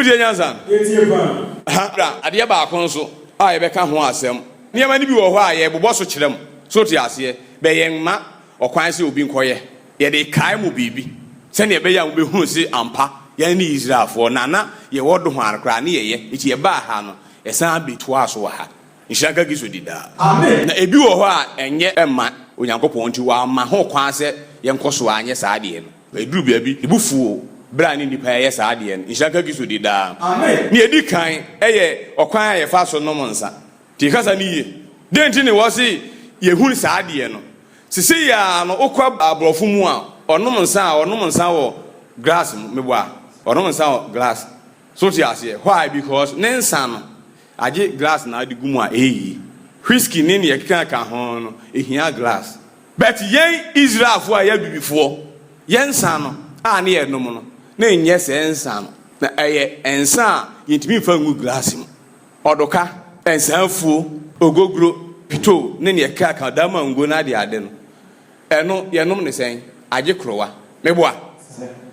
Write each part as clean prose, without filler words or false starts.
Uje nyansan. Ha, ade ba akon so a ye beka ho asem. Niam ni bi wo ho a ye bobɔ so kyerem. So to ase be yen ma okwan se obi nkoye. Ye de kai mu bibi. Se ne be ya mu be hu se ampa. Ye ni Israelfo nana ye wodo ho ankra na ye iti ye ba ha no. Ye san be to aso ha. Nshaka giso dida. Amen. Na ebi wo ho a enye emma Onyankopɔn nti wa ma ho kwan se ye nkoso anye saade no. Eduru bia bi ebufuo brani nipa ye saade no. Nshaka giso dida. Amen. Ni edi kan eye okwan ye fa so no monsa. Ti kasa ni ye. Denti ne wo se ye hu saade no. Sisi ya no okwa abrofo mu a onom nsa wo glass mebo a onom nsa wo glass. So ti ase why because nensa no age glass na adigu mu a whiskey ni ne yekeka ka ho no ehia glass but yen Israel fo a ya bibifo yen nsa no a ne ye nom no na enye se nsa no na eye ensa a yentimi fa ngu glass mu odoka ensa fuo ogogro pito ne yekeka ka dama ngo na ade no eno ye nom ne sen age krowa mebo a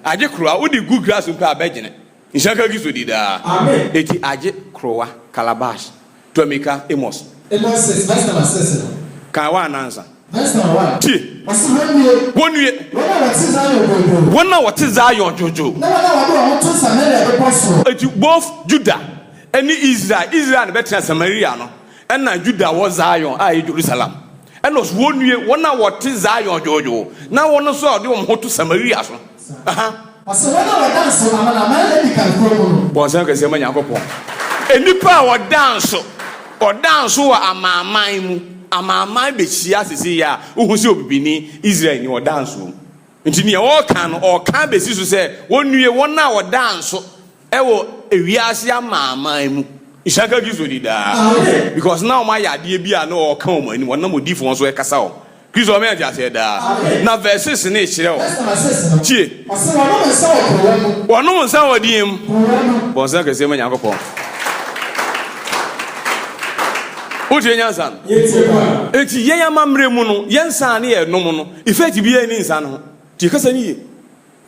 age krowa odi gu glass mpa abegene Nshaka giso dida. Amen. Eti age krowa calabash to Amika Amos. Amos says verse number 6. Can one answer? Verse number 1. Ti. One year. What is Zion Jojo? Eti both Judah and Israel better Samaria no. And now Judah was Zion, Jerusalem. And was 1 year, 1 hour what is Zion Jojo. Now one saw the one to Samaria. Bonsan kese ma Nyankopon enipa wo dance wo amaman mu amaman be chia sisi ya uhu se obibini Israel ni wo dance wo nti ne wo kan no o kan be si so se wonue wona wo dance e wo ewiase amaman mu Ishaka gizo dida because now my ade bia na o kan o mani wona modifo won so e kasa o Kristo me aja se da na verses ne kire o tie wono nsa wodiem bonsa kese ma Nyankopon otie nyansan enti yen amamre mu no yen san ne ye nom no effect bi ani nsa no tie kasa ni ye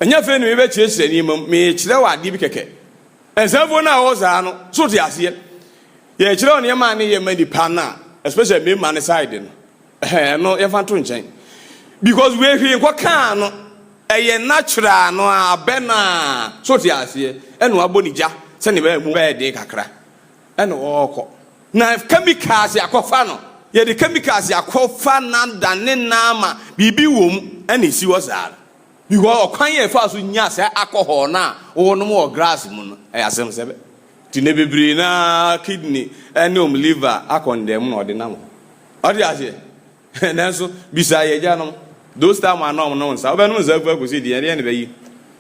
anya fe ne be kire ni me kire wa ade bi keke ensanfo na wo za no so tie ase ye kire o ne ma ne ye ma di pa na especially me man side no no you want to change because we hwe kwa kan no eye natural no abena so ti ase eno abonija se ne ba mu ba de kakra eno okọ na chemicals akofa no ye de chemicals akofa na dane na ma bibi wom ene si wosara because okwan ye fa so nya se alcohol na wo no mo grass mu no asem sebe ti ne bebre na kidney ene liver akondem no de na mo odi ase nanso bisa ye janom those time anom no nsa obenu nza ku akosi die ne be yi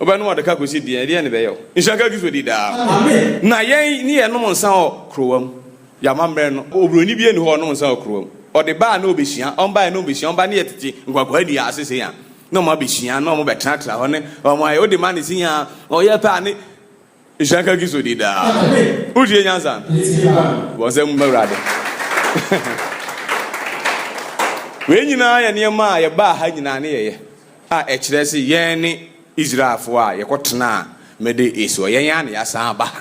obenu odeka akosi die ne be yo Nshaka giso di da amen na yen ni ye nom nsa o krowam ya mamre no obroni bi eni ho nom nsa o krowam ode ba na obehia onba na obehia onba ne yetete ngwagwa di asese ya no ma behia no mo betratra ho ne o mo aye ode ma ne sinya o ye pa ne Nshaka giso di da amen uje nyansa bo se mbawrade we nyina ya niema ya ba ha nyina ne ye a e kire se yen ni Israelfo a ye kotena mede eso yen ya ne ya san ba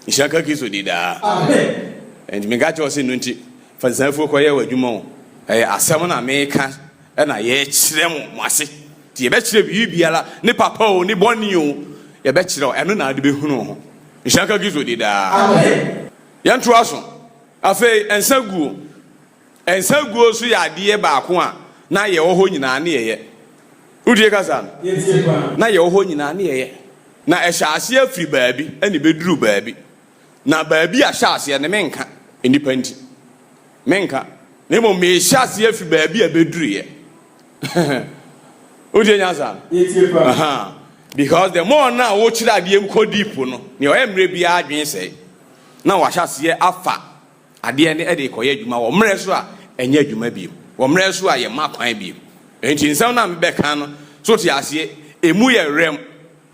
Nshaka giso dida amen and me ga cho se no nti fansanfo ko ye wadwuma o asem na me ka e na ye kire mo ase ti ye be kire bi biara ne papa o ne boni o ye be kire o eno na de be hunu ho Nshaka giso dida amen yan troaso afi ensaguo ensaguo so ya de ba ko a na ye wo ho nyina ne ye udie kasa na ye wo ho nyina ne ye na ehyaase afiri baabi ene beduru baabi na baabi a hyaase ne menka enipanti menka ne mo me hyaase afiri baabi a beduru ye udie nyasa aha because the more na wo kira de em ko deep no ne o emre bia adwen sei na wa hyaase afa ade ne ede koye adwuma wo mre so a enye adwuma bi wo mre so a ye makwan bi enti nsam na mbeka no so ti ase emu ye rem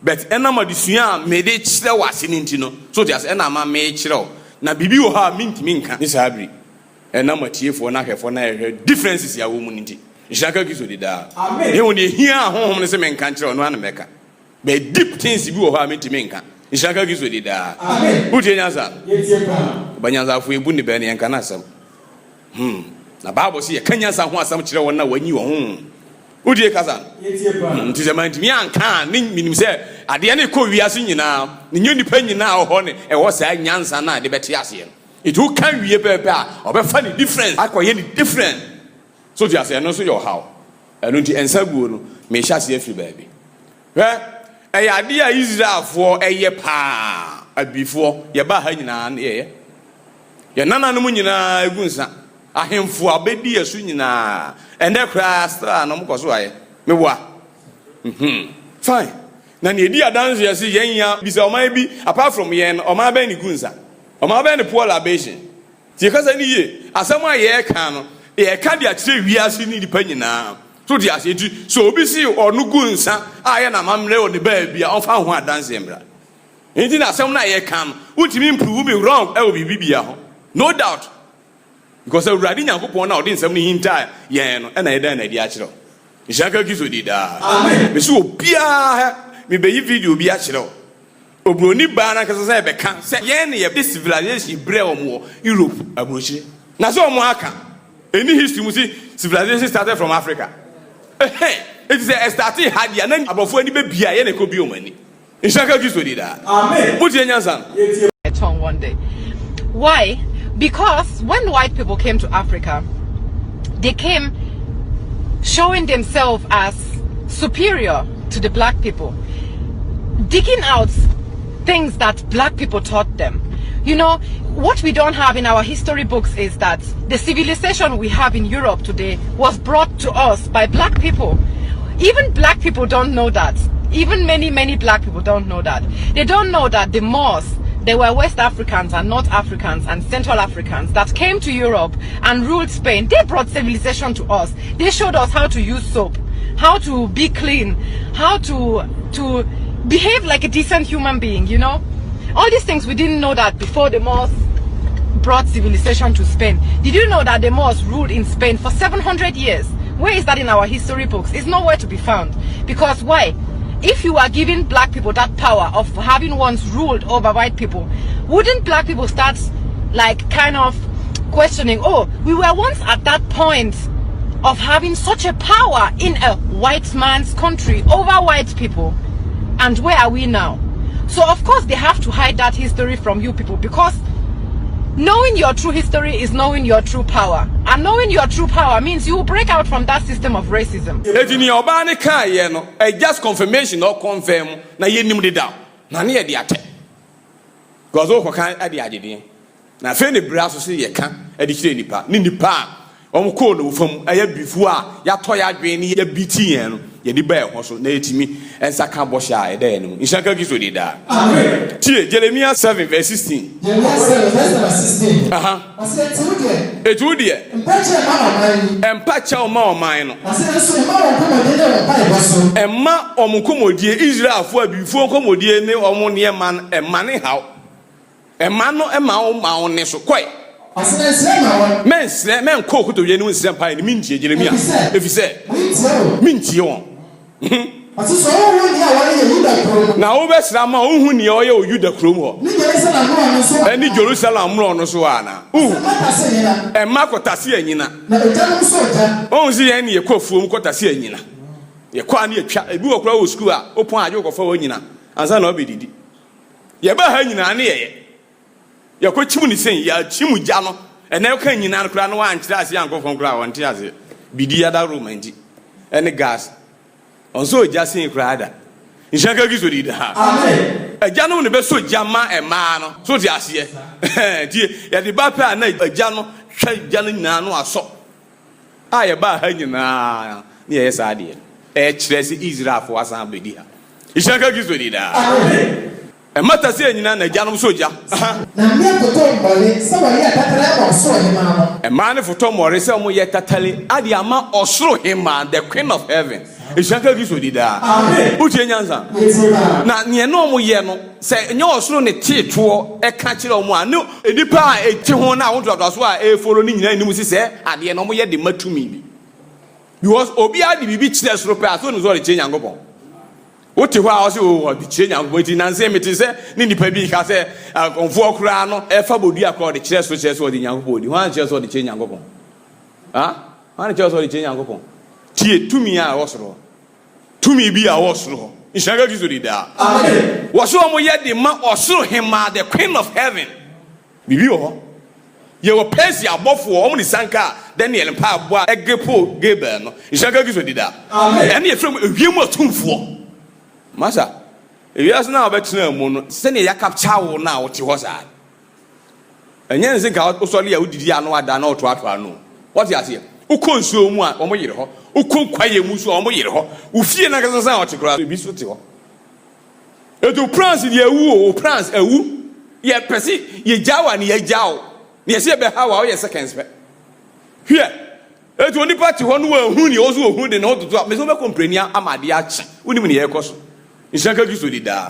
but enama disua me de kire wase ni nti no so ti ase enama me kire na bibi wo ha mintimi nka ni sabri enama tiefo na hwefo na ye differences ya wo mu nti Nshaka giso dida amen e woni hia honhom ne se me nka kire no na meka be deep things bi wo ha mintimi nka Ishanka gizo di da. Amen. Uti nyansa. Yetie pa. Banyansa fu ebu ni be ne yanka na asem. Na Bible say kanyansa ho asem kire won na wanyi won. Uti kasa. Yetie pa. Nti se man timi anka ni minim se ade ne ko wiase nyina. Ni nyonipa nyina ho ne e wo sa nyansa na de beti ase. It will can wie pepe a obefa ni different. Akoye ni different. So ti ase no so your how. Eno nti ensa guo no me hya se afi baabi. Eye ade a Israelfo eye pa abifo ye ba ha nyina na ye nananom nyina egunsa ahemfo abedi yesu nyina ende kra star no mkoso aye mewa fine na ne edi adanse yesi yenya bisa oman bi apart from yen oman ba ni gunsa oman ba ni poor labation ti kasa ni ye asem aye ka no ye ka dia kire wiase ni dipa nyina so dia se ti so obi si onu gunsa aye na mamre o ne ba bia on fa ho adanse mbra enti na asem na ye ka no utimi improve me wrong e obi bibia ho no doubt because already nyankopon na odin nsem ni hinta yen no e na ye dan na di a kire Ishanka gizo di da amen me so obia me be yi video bi a kire obroni ba na kasa se be kan se yen ne ye this civilization bre omo Europe abrochi na so omo aka any history mu see civilization started from Africa. It is a starting hard and then above any baby, I could be money. In Shaka Giso did that. Amen. Put in your son. One day. Why? Because when white people came to Africa, they came showing themselves as superior to the black people, digging out things that black people taught them. You know, what we don't have in our history books is that the civilization we have in Europe today was brought to us by black people. Even black people don't know that. Even many black people don't know that. They don't know that the Moors, they were West Africans and North Africans and Central Africans that came to Europe and ruled Spain. They brought civilization to us. They showed us how to use soap, how to be clean, how to behave like a decent human being, you know. All these things we didn't know that before the Moors brought civilization to Spain. Did you know that the Moors ruled in Spain for 700 years? Where is that in our history books? It's nowhere to be found. Because why? If you are giving black people that power of having once ruled over white people, wouldn't black people start like kind of questioning, oh, we were once at that point of having such a power in a white man's country over white people, and where are we now? So of course they have to hide that history from you people, because knowing your true history is knowing your true power, and knowing your true power means you will break out from that system of racism. Just confirmation or confirm na ye nim de down na ne ye de ate because o kan ade agede na fe ne bra so se ye kan ade kire nipa ni nipa o ko no fam aya bifu a ya to ya adwen ni ya biti yen no ye di ba ho so na etimi ensa ka bo sha e da no Ishanka gizo di da amen. Jeremiah 7 verse 16. Jeremiah 7 verse 16. I said to etu de empacha ma oman no I said so ma okomodie ne pa ebo so emma omukomodie Israelfo abifu okomodie ne omo ne man emma ne haw emma no emma o ma o ne so koi men ko ko to ye no nsem pa ni mintie Jeremiah efise mintie won na wo be sra ma ohun ne o ye o Yuda krom ho ni Jerusalem mro no so ana emma kotase anyina on si ye ne ye kofuom kotase anyina ye kwa ne atwa ebi wo kra wo school a opon aje ko fa wo nyina ansa na obedidi ye ba ha nyina ne ye ko chimu ni sen ya chimu ja no ene ka nyina no kra no wa ankyira ase yankofon kra won te ase bidi ya da romanti ene gas onso ja sen kra ada Ishanka gizo di da amen eja no ne be so jama ema no so ti ase die ya di ba pa na eja no hwa ja no nyina no aso a ye ba ha nyina ne ye sa de kire si Israel fo asan bedi ha Ishanka gizo di da amen mata se nyina na janom soja na me foto mbole se wa ye tatale osoro hema no e ma ne foto more se mo ye tatale ade ama osoro hema the queen of heaven Ishanka gizo di da amen utie nyanza na ne no mo ye no se nye osoro ne tieto e ka kire mo anu enipa a eti ho na wo dodo so a e follow ni nyina enimu si se ade no mo ye de matumi bi because obi ade bibi kire soro pe aso no so re che nyankopon What you are also the change and waiting and say it is ni pebi ka say onfo kura no e fa bodi akọ the church so church the nyanko bodi wan church so the change nyanko ah wan church so the change nyanko tie tumi a wosoro tumi bi a wosoro inshaga gizo di da amen woso mo ye de ma osoro hema the queen of heaven bibi ho ye wo pesi abofo o mo ni sanka Daniel pa abo egepo Gabriel no inshaga gizo di da amen ene ye frem ewiemu atumfo Masa, if you ask now about Mono, send a capture now what you was at. And you think out Australia who did ya know I done out to know. What you say? Who couldn't so much or more, who couldn't quiet Musu or more, who fear Nagasan to grab the Bisutio. To prance in your woo, prance a woo, ye perceive ye jow and ye jow. Ye say about how your seconds. Here. It only party one who you also who didn't know to drop. Miss Comprenia Amadiach, wouldn't even hear cost. Ishaka gisu di da.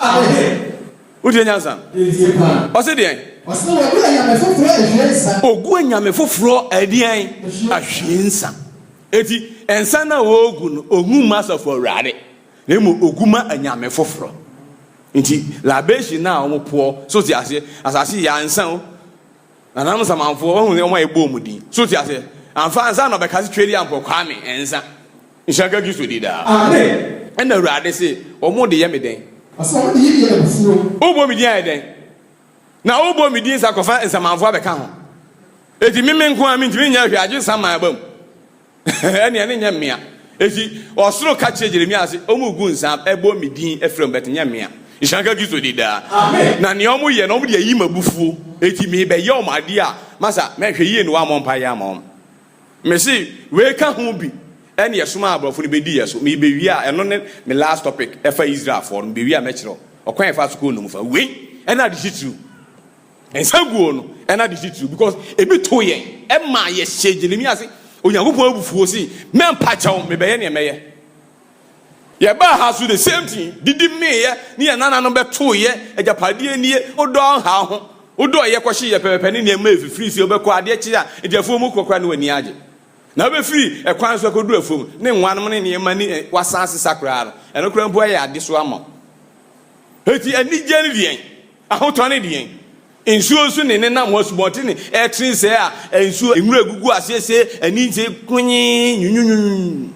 Udi nyansa. Ose de. Ose wo gua nyame foforo ahwensa. Ogua nyame foforo adian ahwensa. Eti ensa na wo ogu no ohuma sofo rade. Na mu oguma anyame foforo. Nti labeshi na omopo so ti ase asase ya ensa o. Na nam samanfo wo hu ne omo ebo omudi. So ti ase amfa ansa na be kasi twedi ampo kwame ensa. Ishaka gisu di da. Amen. And the rade say, or more the yammy. I saw the year before. Obo media then. Now, Obo media sacrifice and some of our account. If you mean, I mean, I just some my bum. Any mea. If he or slow catch Jeremiah, Omo Guns, Ebo media, a from Betanyamia. You shall get to the da. Now, Niomo, you know, the Yima bufu. If you may be your my dear, Massa, make ye in one payamon. Messi, where can home be? And yes, small bro for the baby, so me be and on the last topic, F. Israel for be we are metro or quite fast school no for we and I did you. And so go and I did you because a bit too young. Emma, yes, shade me as when you go for see, man patch on me by any mayor. Yeah, but has to the same thing. Did the mayor near none number 2 year at your party near or down how? Udo ye kwashi ye penny near me free so be kwa de chia e de fomu kokra no ani age. Na be free e kwan so kodu afom ne nwan mo ne ne mani wasanse sakra no eno kra mbo ya ade so ama eti ani jeni dien ahoto ne dien ensuo so ne na mo subonte ne e trin se a ensuo enwura gugu asese ani nse kunyi nyunyunyun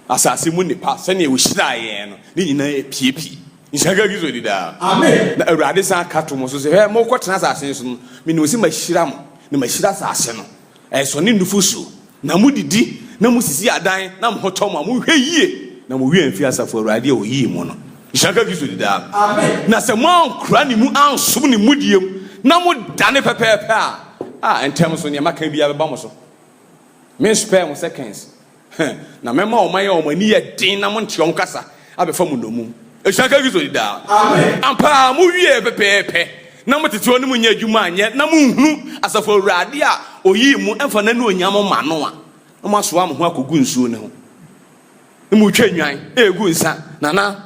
asase mu ne pa se ne wo hira ye no ne nyina e piepie nsaga gizo di da amen na awurade san kato mo so se he mo kwotena asase so no me no si ma hira mo ne ma hira asase no e so ne nufusu na mudidi na musisi adan na mhoto ma mu hweyie na mu wie mfi asafo awurade o yi mu no nshaka giso dida amen na se mo ankura ni mu ansom ni mudiem na mu dane pepepe a entem so ne maka bia beba mo so me spare mo seconds na mema o maye o mani ye din na mo ntiom kasa abefa mu nomu nshaka giso dida amen ampa mu wie pepepe na mo tete onu mu nya adwuma anye na mu hunu asafo awurade a oyi mu emfa na no onyam ma no a mo aso am ho akogu nsuo ne ho mu twanwan egu nsa nana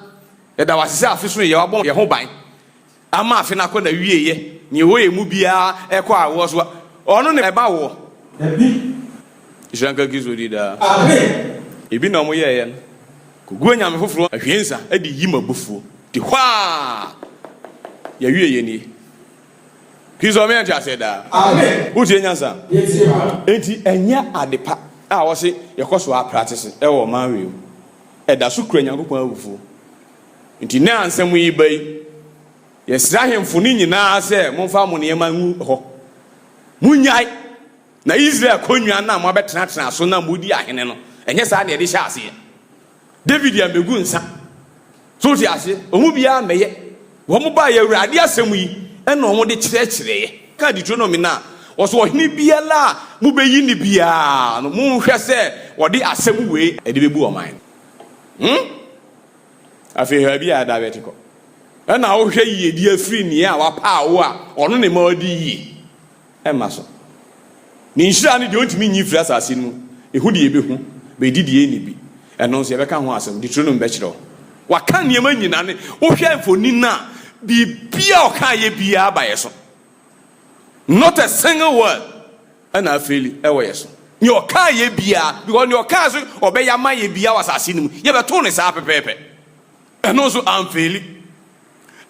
eda wasese afeso ye wabon ye ho ban ama afe na ko na wieye ni wo ye mu bia ekọ awo so ono ne eba wo ebi janka gizodi da amen ebi na mo ye ye kogu onyam foforo ahwensa edi yima bufuo di hwa ye wieye ni Kizo me anja said that. Amen. Who je nyansa? Yes, enti enya adepa a wo se yekoso a practice e wo manwe. E da so kura nyankopon awufu. Enti na ansem yi bai. Yesra hemfo ni nyina se momfa mo ne ma ngu ho. Munyai na Israel konwa na mo betena so na modi ahene no. Enye sa na ye de sha ase. David ya megu nsa. So ti ase, omu bia meye. Wo mo ba ye awurade asem yi eno mo de kyerɛkyerɛ ka Deuteronomy na wɔso ɔhene biala mu beyi ni bia no mu hwɛ sɛ wɔde asɛm wei ɛde bebu ɔman afei ha bia da betiko ɛna wo hwɛ yie di afiri ni a wapa wo a ɔno ne ma ɔdi yie ɛma so ni nhira ne de ontimi nyi fira asase no ehu de ebehu be didie ni bi ɛno nso yɛbɛka ho asɛm Deuteronomy bɛkyerɛ waka nneɛma nyina ne wo hwɛ mfoni na bibia okaye bia ba yeso not a single word ana afeli ewo yeso ni okaye bia because ni okaso obeyama ye bia wasase nim ye beto ne sa pepepe And also I'm failing.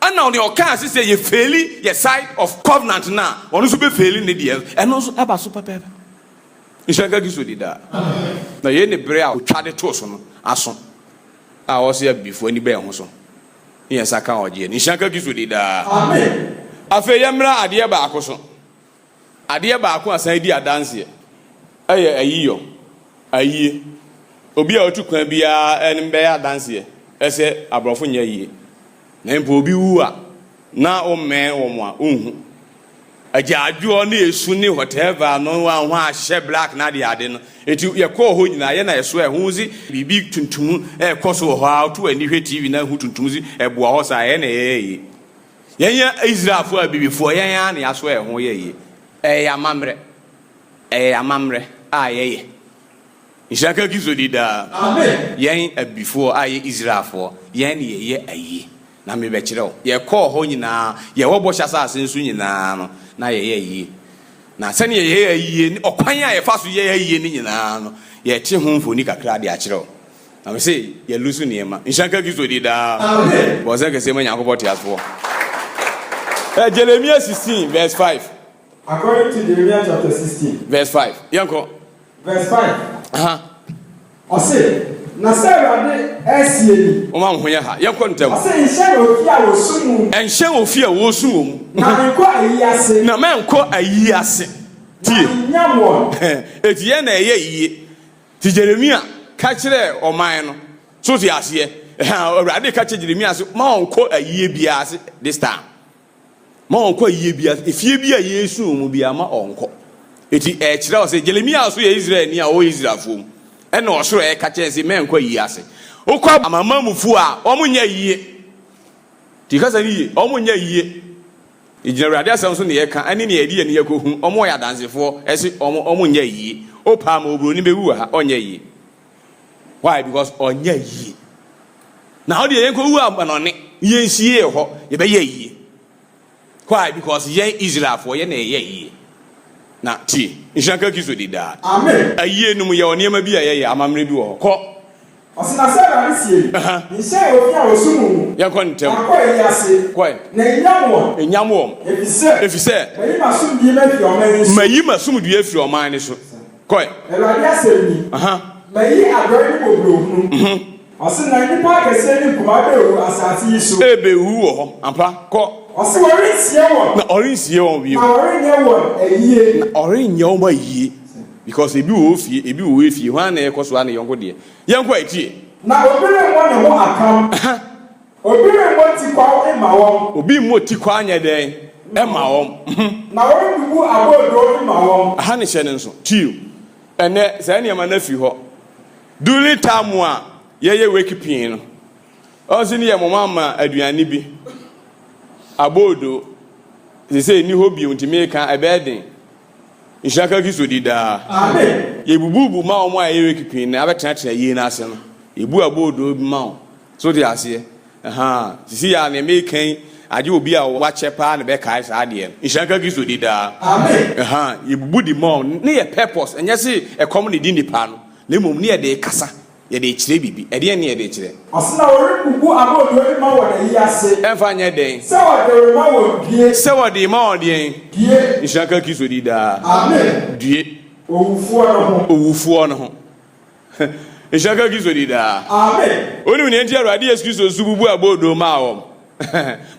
And now the occurrence say you failing your side of covenant now. One also be failing the deal. And also about super paper. Ishaka gives you that. Now you need prayer to try the toast on ason. I was here before any bear also. Yes, I can't again. Ishaka gives you that. Amen. I feel yamra adia bakoso. Adia bako asan di adanse. Eye ayiyo. Ayi. Obi a otu kwan bia enim be adanse. Ese abrofo nya yi. Na mpo obi wu a na o me wo mo a onhu. Ajaadwo na esu ni whatever no wa ho a hye black na de ade no. Eti ye ko ho nyina ye na eso ehunzi bibi tuntum koso ho a to ani hwe TV na hu tuntumzi eboa ho sa ye na ye. Yen Israel fo abibifo yen ya na yaso ehun ye amamre ye Ishaka gizo dida Amen. Yen abifo aye Israel fo yen ye ayi na me be kire o ye ko ho nyina ye wo bo hyasa asensu nyina no na ye ayi na sane ye ayi ni okwan a ye fa so ye ayi ni nyina no ye te ho mfoni kakra de a kire o na me say ye lusu niema Ishaka gizo dida Amen. Bo se ke se manya ko boti asfo Jeremiah 16 verse 5. According to Jeremiah chapter 16. Verse 5. Yanko. Verse 5. I say, na Sarah SCA. Oma mhoya ha. Yanko ntem. I say, Nshe ofia wo sumu. Enshe ofia wo sumu. Na menko ayi ase. Na menko ayi ase. Tie. Nyamwon. Etie na eye yiye. Ti Jeremiah ka kire oman no. So ti ase. Awurade ka kire Jeremiah so ma onko ayi bia ase this time. Ma onko ayi bia efie bia Yesu mu bia ma onko. Eti kire o se Jeremiah so ye Israel ni a o Israel fo. E na osoro ka kire se menko ayi ase. Okwa amamamufu a omunya yiye. Ti ka sa ni yiye omunya yiye. Ijinawurade asem so ne ye ka ani ne ye di ne ye kohu omo ya dansefo ese omunya yiye. Opa ma obro ni bewu ha onya yiye. Why? Because onya yiye. Na how de ye ko wu abanone ye nsie ho ye be ye yiye. Why? Because ye Israel for ye na ye yiye. Na ti Inshanka kiso di da. Amen. Aye num ye onema bi aye amamre bi wo ko. Osina Sarah sie. Nshe ofia wo sumu. Ye ko ntem. Akoy ase. Ko. Na nyamwon. Enyamwom. Efise. Mayi masum di ma fi oman so. Mayi masum di afi oman ni so. Ko. Elwade asemi. Mayi agori bobro hunu. Osina nipa kese ni kuma be o asati yi so. Ebe wu wo ho. Ampa ko. Osi wori sie won. Na orinsie won bi. Na wori nye won eyiye. Na orinye won ba yiye. Because ebi wo fie, ebi wo efie, hwan na ekoso ana yonko de. Yenko etie. Na obere mo ne ho akam. Obere mo ti kwa e ma won. Obi mo ti kwa anya den e ma won. Na wori bubu abodo e ma won. Aha ne hye ne nso. Tiu. Ene sa ne ma na fi ho. Duli tamu a ye weki pin no. Onsi ne ye momama aduane bi. Abodo. Se ni hobi untime kan ebeden. Ishaka kiso di da. Amen. Ye bububu ma omo a ye weki pin na abetena ye na ase no. Ebu abodo bi ma o. So de ase. Sisi ya na me kan ade obi a wa chepa na be kai sa ade. Ishaka kiso di da. Amen. Ye bubu di ma ne ye purpose. Enye se e come ne di nipa no. Na mom ne ye de kasa. Ye de kire bibi. E de ne ye de kire. Osina wori bubu abodo e ma won eyi ase. Emfa nye den. Se wo de ma won die. Se wo de ma won den. Die. Ishaka kiso di da. Amen. Die. Owufuo no ho. Ishaka kiso di da. Amen. Oni ne nti Awurade Yesu Kristo sububu abodo ma won.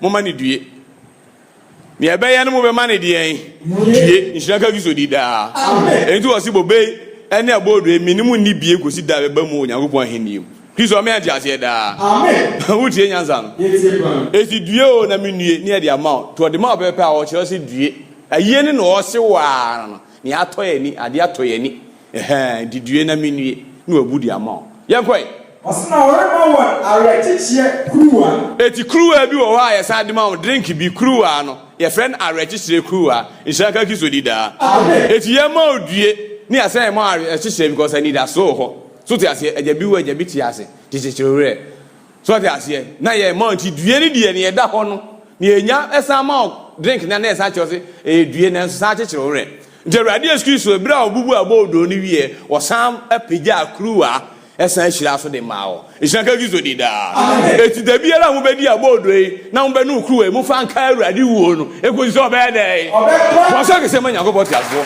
Mo ma ne due. Me ebe ye no mo be ma ne die. Due. Ishaka kiso di da. Amen. Enti wo si bobe ene abodo eminimu ni bie kosi da be mu Onyankopɔn heniem. Kristo me ante ase da. Amen. Wutie nyansa no. Yetie ban. Esi due o na me nue ne de ama. To de ma pepe a wo kire se due. Aye ne no se wa no. Ni atoye ni ade atoye ni. Di due na me nue na wabu di ama. Yenkoi. Osina wori ma won arechichie kruwa. Eti kruwa bi wo ha ye sa de ma drink bi kruwa no. Ye friend arechichie kruwa. Ishaka kiso di da. Amen. Eti ye ma odue ni asan ma arechichie because I need a so ho. So ti ase ejabi wo ejabi ti ase. Tichichire. So ti ase na ye ma nti due ni de ne ye da ho no. Ni enya esa ma drink na na esa chose due na sa chichire. Awurade Yesu Kristo ebra obubu abodo ni wie osam apagya kruwa esa hyira so de mao ehyanka gizo di da eti da biara mo bedi abodo yi na mo be no kru e mo fa nka awurade wuo no ekozi so be dey mo so ke se manya go boti aso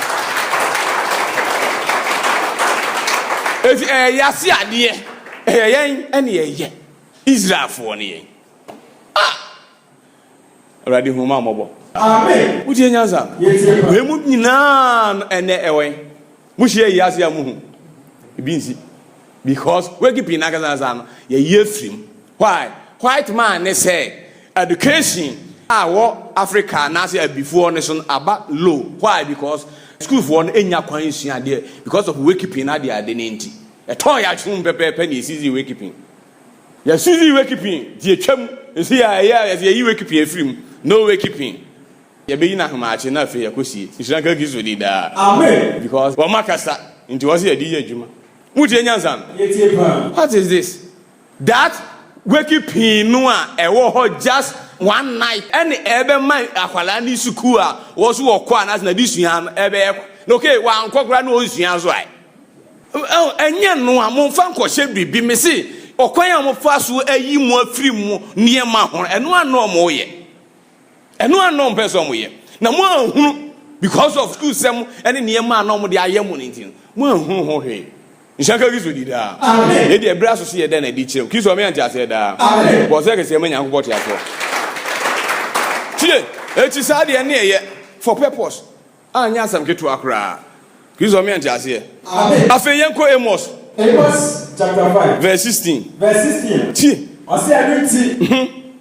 eti yasi ade yen ene ye Israel for ne yen awurade hu ma mobo amen utie nyanza we mu nyina ene ewen mu hie yasi amuhu ibinsi because we keep in Nagazan, ye film. Why? White man, they say, education, Africa, Nazi before nation about low. Why? Because school for one in your coins idea because of wakekeeping idea identity. A toy at home, penny is easy wakekeeping. Yes, easy wakekeeping. The chum is here, as you wakekeeping film, no wakekeeping. You be not much enough for your pussy. It's not going to do that. Amen. Because well, Macasa into was a DJ Juma. What is this? That wakekeeping no just one night. Any ever man akwalani sukua was walk one as na this yam ever. Okay, one cockra no is right. Oh, and yan no amon fan koshe be me see. Or kwaya mo fasu a ye more free mo near mahon and one no more ye. And one no person mo ye. Now more because of school some and near man no more the ayamun. More hey. Nshaka gizo di da. Amen. Ye de bra so se ye da na di kire. Kiso me anja se da. Amen. Bo se ke se manya nkoko ti aso. Tie, eti sa de ne ye for purpose. Anya sam ketu akra. Kiso me anja se. Amen. Afen yenko Amos. Amos chapter 5 verse 16. Verse 16. Tie. Ose adunti.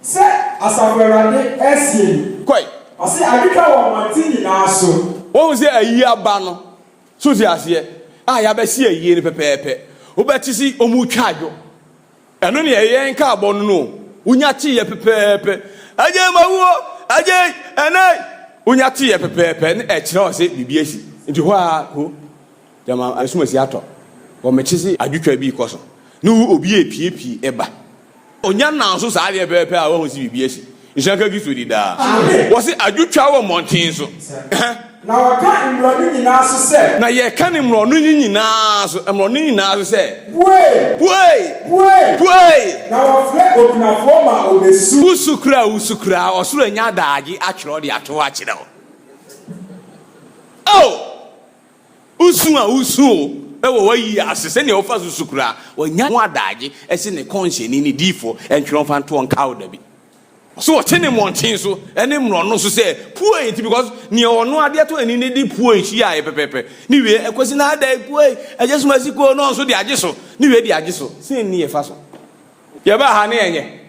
Se asafwerade esie. Koi. Ose adika wo mantini na so. Wo se ayi aba no. So ti ase. Ya be si ayi ni pepepe obetisi omu twadwo eno ne yen ka abo no unya ti ye pepepe aje mawuo aje enai unya ti ye pepepe ne kire o se bibi esi nti ho a ho jama asumasi ato wo mechisi adwutwa bi koso ne obi epiepie eba onya na so sa de pepepe a wo si bibi esi nshaka giso di da wo se adwutwa wo montin so na waka imronu nyina so se na ye ka imronu nyina so se na wafle okunafo ma obesu usukra osuro nya daagi atwero de ato akire usu ewo wayi asese ne ofa usukra wonya ho adaagi ese ne konhye ni difo entwero fa nto nka wo da bi so what any mountain so any mrono so say poor it because near ono ade to ani ne di poor chi ya pepepe ni we ekosi na ada poor ajesu masiko no so di ajeso ni we di ajeso sin ni e fa so ye ba ha ne enye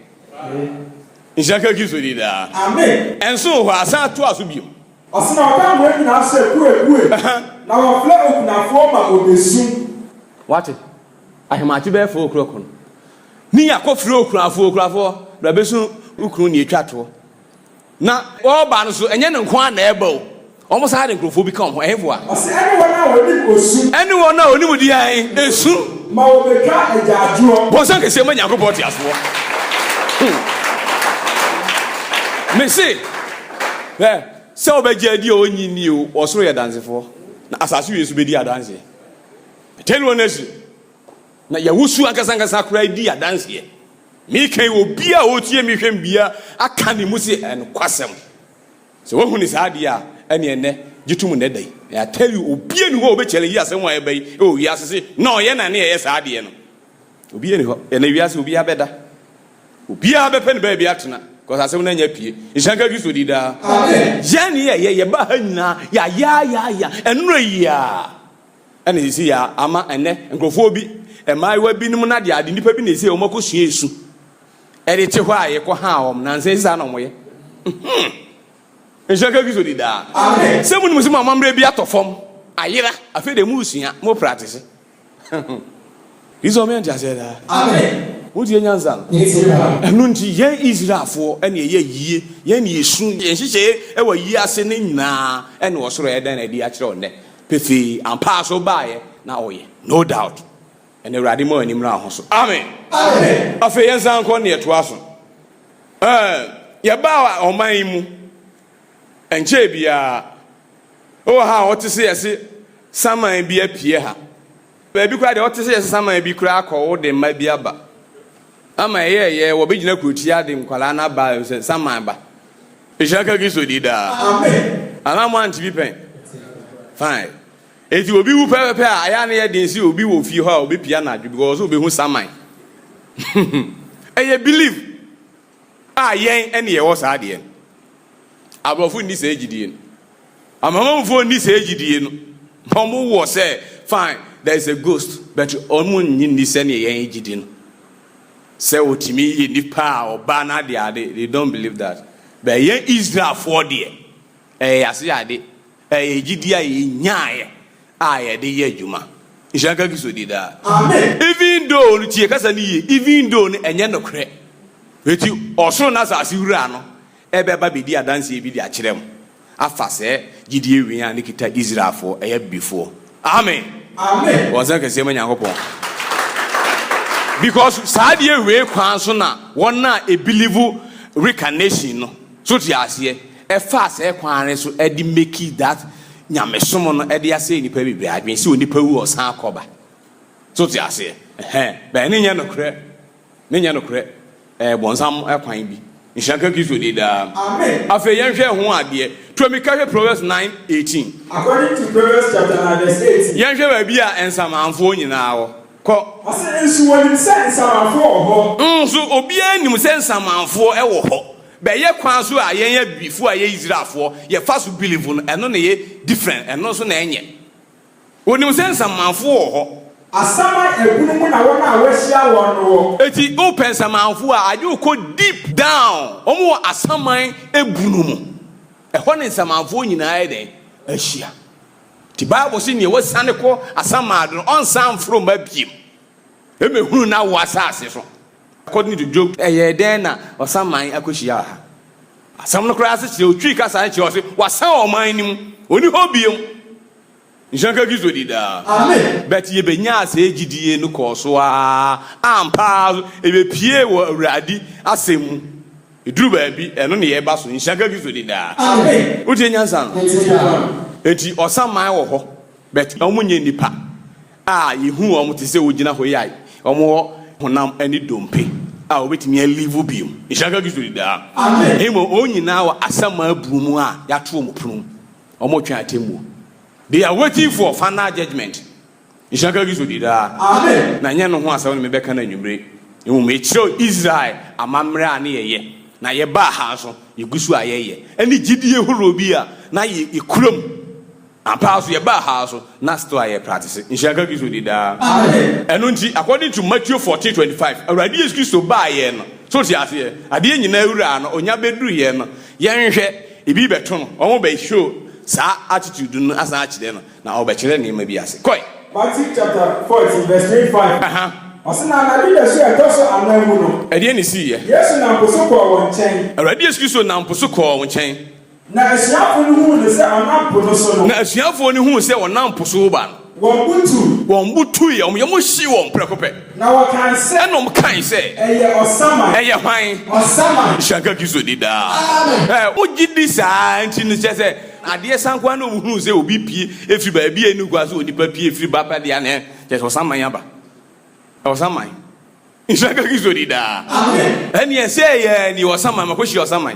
njaka gizo di da amen enso ho asa to aso bio osina oka mo na so ekue na wo fle okunafo ma obesu what ahemachi be fo okroko ni yakofre okunafo da besu ukru ni etwato na oba no so enye ne nko ana eba o omo sa de nkrofo bi kan ho ehefo a anyone na oni mudi an esu ma obeka ejajuo bo san ke se manya ko boti aso me say se obeje di onyi ni o osoro ye dansefo na asase yesu be di adanse tell one nation na yawusu akasanga kura di adanse me kan obi a otie me hwem bia aka ne mu se enkwasem so wo hu ni saade a ene ene gitum ne dai I tell you obi eni ho obechele yi asem wa e bai o wi asese no ye na ne ye saade no obi eni ho ene wi ase obi abeda obi a be pen ba bia atena because asem na nya pie nsanka giso di da amen jani ye ba ha nyina ya enuro yi a ene si ya ama ene nkrofo obi emai wa bi nim na de ade nipa bi na ese o makosua esu ere te ho a ye ko ha om na nse isa na mo ye nshaka gizo di da amen se mu nimusi mama mbre bi atofom ayira afi de mu usua mo practice gizo me ntia se da amen wodi enyanza enu nti ye Israelfo ene ye yie ye ne yesu ye hihye e wa yi ase ne nyina ene wo soro ye dan na di a kire onne pefi ampa so baaye na oye no doubt ene urade mo anim na ho so amen amen afi yensan ko ne to aso ye ba oman mu enche bia o ha o te se yesi saman bia pie ha baby cry the autism sama bi kura akọ de ma bi aba ama ye wo be gina kurutia de nkwala na ba sama ba ejaka gi so di da amen ana mo anti bi pen fine eti obi wu pepe aya na ye de nsi obi wo fi ho a obi pia na adwo because obi hu saman eye believe yen ene ye wo sa de abrofo ni se ejidie amamamfo ni se ejidie no pomo wo say fine there is a ghost but omun ni se ne yen ejidie no say otimi ye nipa oba na de ade they don't believe that but yen Israel for there ase ade ejidie ye nyaaye ye de ye adwuma ishaka kiso di da amen even though no tie kasa ni ye even though no enye no kre eti oso na sa asi wura no ebe ba bedi adanse bi di a kirem afa se gidie wi an kita Israel for before amen amen wazan kase ma nyankopon because saadie we kwan so na won na e believe reincarnation no so ti ase e fa se kwan re so e di make that nyamesomo no e di ase nipa bibiri adwen se onipa wu osan akoba so ti ase ba ne nya no kre bonsam ekwan bi nshaka kiso di da amen afa yenhwe ho ade to mi ka hwe Proverbs 9:18 according to Proverbs chapter 9 verse 18 yenhwe ba bia ensamanfo nyina wo ko ase ensu woni se ensamanfo ho nso obi anim se ensamanfo e wo ho be ye kwan so a yen ya bifu a ye Israelfo ye fa so believe no eno na ye different eno so na enye onim se ensamanfo ho asama ebunumu na wona awahia won no eti open samanfo a aje ko deep down omo asaman ebunumu ho ne samanfo nyina ye den ahia ti bible say ne wasane ko asama do on sam from babiem emehunu na wasase so according to Job den na osaman akohia ha asam no kra se otwi kasa che o se wasan oman nim oni hobiem njanka gizo di da amen bet ye benya ase ejidie no koso ampa ebe pie wo awradi asemu eduru ba bi eno ne ye ba so njanka gizo di da amen utie nyansa no eti osaman wo ho bet omunye nipa yehu o mute se ogina ho yai omo honam ani dompe obetimi alivu biom njanka gizo di da amen emo onyina wa asama abumu ya to omoprum omo twa atemu. They are waiting for final judgment. Ishaka gizo di da amen na nya no ho asawo ne mebeka na nwumre emu me chiro Israel amamre ane ye na ye ba ha so yegusu ayeye ani gidie horo bi a na ye kurom ampa so ye ba ha so na sto aye practice Ishaka gizo di da amen eno nti according to Matthew 14:25 awradi Yesu Kristo ba ye no so ti ase ade nyina awura no onya beduru ye no ye nhwe ebi beto no omo be show sa attitude no asa akide no na obekire ne ma bi ase koi Matthew chapter 14 verse 25 osina na leader so etoso anamu no ede ni si ye Yesu na mposo ko won chen awradi Yesu Kristo na mposo ko won chen na asiafo no hu ne se onampo no so no na asiafo ni hu se onamposo ba won butu ye om shi won prekope na wakan se enom kan se eye osama eye hwan osama Ishaka gizo di da ugidi sa nti ni se ade sankwa no hu se obi pie efiri ba bia enu gwa so onipa pie efiri ba pa dia ne je osama yan ba osama Ishaka gizo di da amen eni se ye ni osama makoshi osama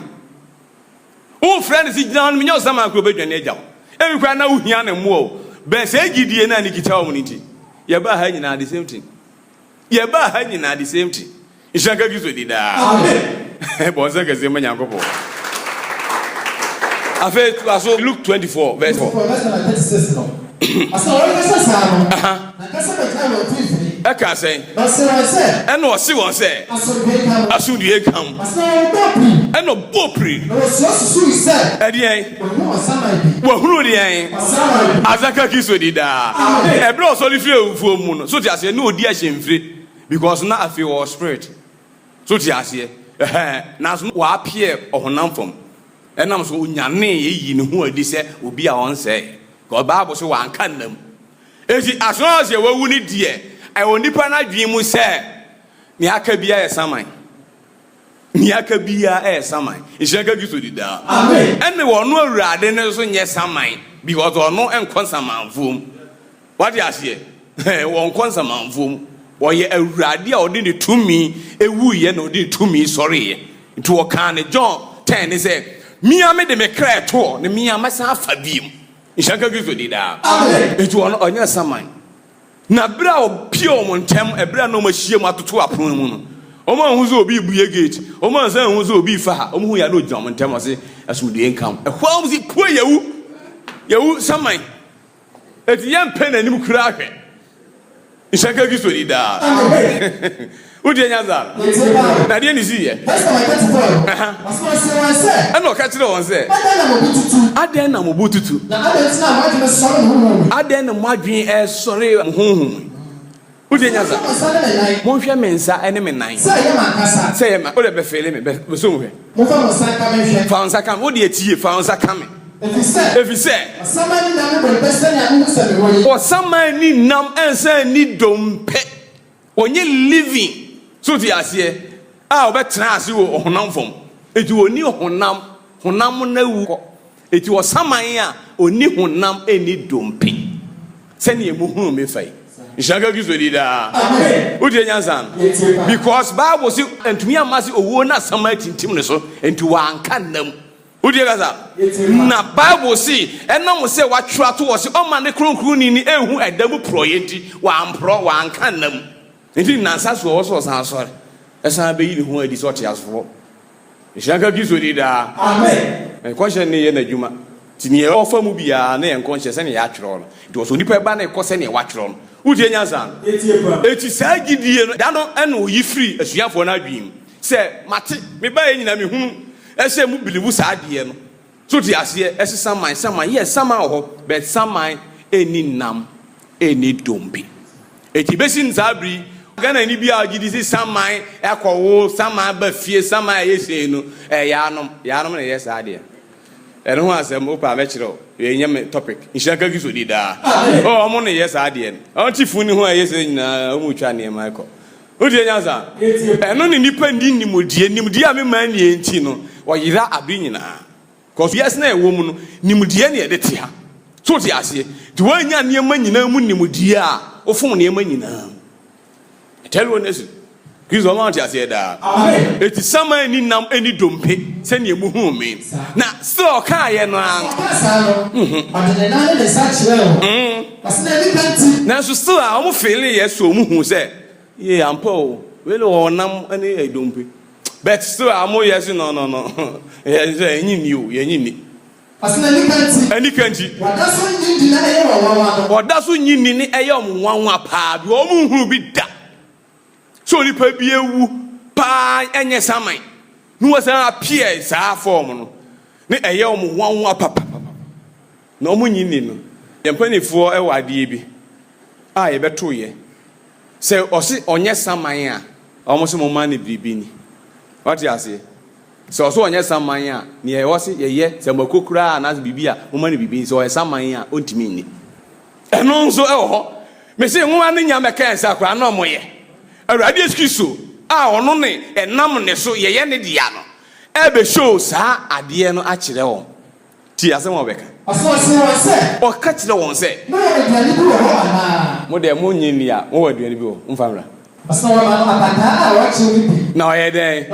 o friend si gina no nyo osama ko bedwane agyaw ebi kwa na uhia na mu o be se gidie na ni kita o muniti ye ba ha nyina the same thing ye ba ha nyina the same thing Ishaka gizo di da amen bo se kase manya kopo after so Luke 24 verse 4 eka say eno osi won say asudue kam eno bopri edien wo huru dien azaka kiso di da ebre osoli fire ufuo mu no so ti ase na odi ahemfire because na afi wo spirit so ti ase na so wa appear ohonam fom enam so onyane yeyi ne ho adi se obi a on say God Bible so wan kan nam ezi asonse wawu ni die ai onipa na dwen mu se ni aka bia esaman Ishaka gizo di da amen ene wono awurade ne so nye saman because ono enkon saman fom what you say won konsa manfom wo ye awurade a odi ne tumi ewu ye na odi tumi sori ye nti wo kan ne John 10 ne say mia me de me kra to ne mia masa afa biem nshaka Kristo di da etu ono onya saman na bra opio mo ntem ebra no mahie mo atoto apon mu no omo ahuzo obi buye gate omo ansa ahuzo obi fa ha omo hu ya no gyina mo ntem ase asumdue nkam ehwa mzi ko yewu saman eti yempe na nim kura ahwe nshaka Kristo di da udi nyaza na die ni siye ano ka kire won se aden na mobututu aden na mwadwen e sore honhom udi nyaza mo hwe mensa ene me nan se yema o le be fele me be so hwe mo fa mo san ka me hwe fa onsa ka me odi etie fa onsa ka me efise samani na me be se na mu se me wo o samani nam ensa ni dompe onye living so ti ase a obetena ase wo honam fom eti oni honam na wu eti wo saman a oni honam eni dompe se ne emu hu me fai nshaka Kristo di da odi nyansan because Bible say entumi amase owo na saman tintim ne so enti wa anka nam odi gaza na Bible say enam say wa twra to wo say o ma ne kronkron ni ehu edamu proyenti wa ampro wa anka nam enti nansa so wo so san sore esa be yi hu adi so te asfo nshaka Kristo di da amen kwashe ne ye na djuma tini e ofa mu bia na en konche se ne ya twro no do so nipa ba na ko se ne wa twro no udi nyansa eti sa gidie no da no eno yi free asuafo na adwim se mate me ba ye nyina me hu ese mu bilivu sa ade no so ti ase ese saman yes saman ho but saman eni nam eni dombi eti besin zabri Gana ni bia gidi si saman ekowo saman ba fie saman yese no yanom na yes ade eno ho asem opa be kire o yenyem topic nshaka Kristo di da o mo ne yes ade o ti funi ho yese nyina o mu twa ne maiko o di nyanza eno ni nipa ndi nimdie a me man ni enti no o yira abi nyina cause yes na ewo mu no nimdie ne de te ha so ti ase di wanya ne ma nyina mu nimdie a ofun ne ma nyina tell one is Kristo ma ti ase da eti sama ni nam eni dompe se ne mu hu me na so ka ye no an na so still a o feel yes so mu hu se ye ampo we lo nam eni dompe but still am yes no yes enyini asina ni kanti wada so nyini ni eye omwanwa pa bi o mu hu bi da so ni pa bi ewu pa enye saman nu wasa appear sa form no ni eye omwanwa papa na omu nyini no yempanifo e wade bi a ye beto ye se osi onye saman a omo se mo ma ne bibi ni what you say so onye saman a ne ye wosi ye se makokura na bibi a mo ma ne bibi so ye saman a ontimi ni eno nso e ho me se nwa ne nya meka ensa kwa na omo ye awurade Kristo a ono ne enam ne so ye ne dia no e be show sa ade no a kire won ti asem obeka o ka kire won se no aduane bi wo ana mo de mo nyini a mo wa aduane bi wo mfamra na ye dey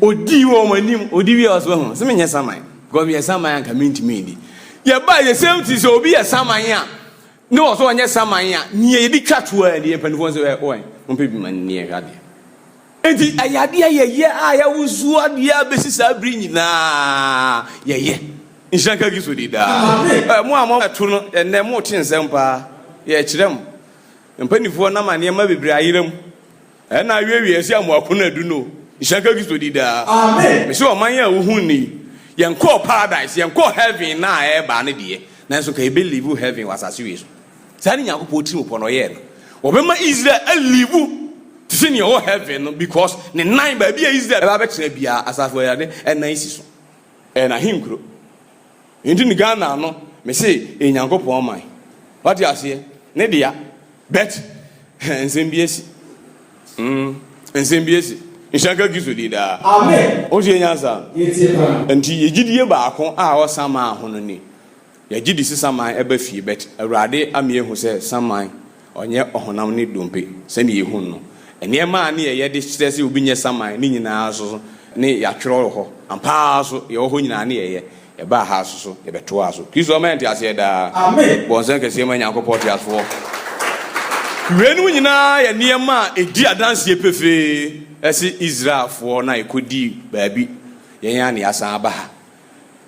odi wo manim odi wi oso ho se menye saman go bi saman ka mentimi ndi ye ba ye safety so obi ye saman a ne wo so onye saman a ne ye di twatwo a ne panifo so oi mo pe bi man ne hade enti ayade ye a ya wuzu ade a besi sa bri nyina ye nshaka Kristo di da mo amo to no ene mo tinsem pa ye kirem mpanifo na mane ma bebre ayiram na awie esi amoakona adu no nshaka Kristo di da amen me se o man ya wo hu ni yen call paradise yen call heaven na e ba ne de nanso ka e believe heaven was assuage sani nyakopo timo po no ye no obema Israel alivu tini o heaven no because ne nine ba bia Israel ba betena bia asafo ya de na isi so na hinkro enti ni Ghana no me se enyakopo man what you say ne dia bet nsembiesi nshaka Kristo di da amen o je nyansa enti yegidie baako a o sama ho no ni yegidi si saman eba fie bet awurade amie hu se saman onye ohonam ne dompe se ne yehun no enema ne ye de stress obi nye saman ne nyina so ne ya twero ho ampa so ye ho nyina ne ye ba ha so ye beto aso Kristo ma enti ase da amen bonse kese ma Nyankopɔn ti afo wenu nyina ye niema edi adanse pefe esi Israelfo na ekodi baabi ye ya ne asan aba ha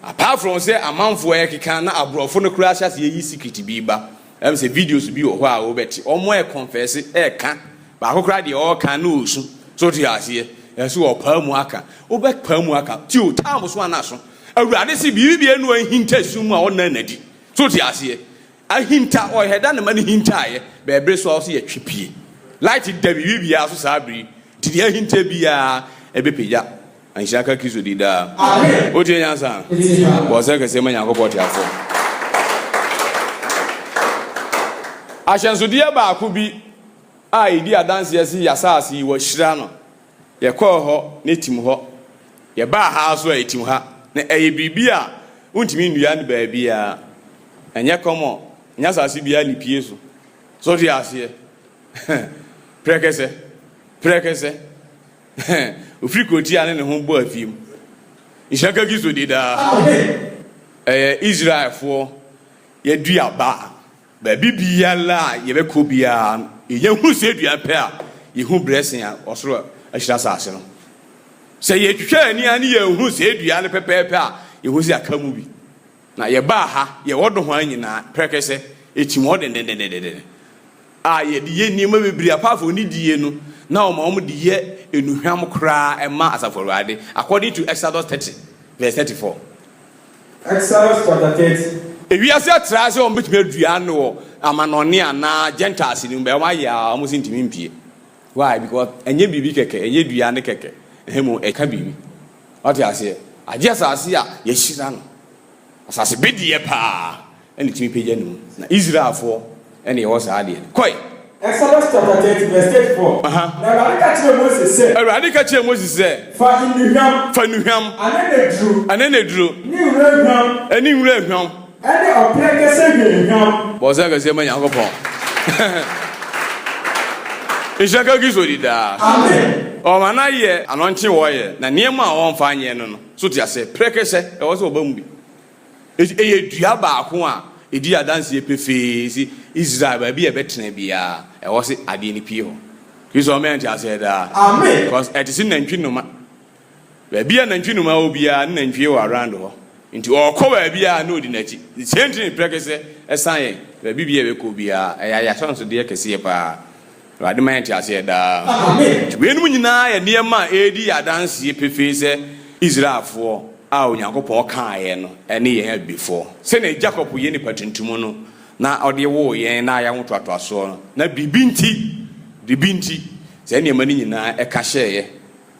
apart from say amanfo e keka na abrofo no kura hya se yi secret bi ba em say videos bi wo ho a wo beti omo e confess e ka ba kokra de o ka na osu so ti ase yesu o pa mu aka wo be pa mu aka ti o tam so anaso awurade se bibi enu ahinta sum a ona nadi so ti ase ahinta o heda na mani hinta ye be bre so so ye twepie light da bibi aso sa bri ti de ahinta bia e be peja anshaka Kristo dida amen o ti nyansa bo se kese ma Nyankopɔn ti afo ahyansodia ba ko bi a idi adanse yesi yasase wo hyira no ye kɔ hɔ ne tim hɔ ye ba ha so a tim ha na eye bibi a untimi nnua ne ba bia enye komo nyasase bia ni pie so di ase prekese ofrikoti ane ne ho bo afiem ishaka Kristo dida Israelfo ye dua ba bibia la ye be ko bia ye hu se dua pe a ye hu blessing a osoro ahira saase no se ye twetwa ani ane ye hu se dua ne pepepe a ye hu se akamu bi na ye ba ha ye wodo ho anyina prekese etim ho den a ye di ye nima bebri apafo ni die no na o di ye enuhwam kra ema asaforade according to Exodus 30 verse 34 Exodus chapter 30 ewiase atrase o mbetime adua no amanone ana Gentiles ni mbe wa ya o ntimi mpie why because enye bibi keke enye dua ne keke ehemu eka bibi what you say ajesa ase a ye hira no asase bedie pa eni timi peja no na Israelfo eni wo sa ade koi Exodus chapter 30 verse 34 na Awurade ka kire Moses say fa nuhwam anene duro ni wura hwam ene oprekese hwam bo sa ka se ma Nyankopɔn ishaka Kristo dida amen o mana ye anonche wo ye na niema a won fa anye no so ti ase prekese e wo se oba mu bi e dua ba ko a edi adanse pefe si Israel ba bi e betena bia e wo se ade ni pie ho Kristo me ante ase da amen because it is nantwi noma ba bia nantwi noma obia nantwi wo around ho nti o ko ba bia na odi nachi sentry prekese esan ye ba bia be ko bia ya sonso de kese pa Awurade man ante ase da amen wenum nyina ye niema edi adanse pefe se Israelfo a Onyankopɔn kaaye no ene ye before se na Jacob ye ni patuntum no na ode wo ye na ya ntoato aso no na bibinti se ne mani nyina e ka hyeye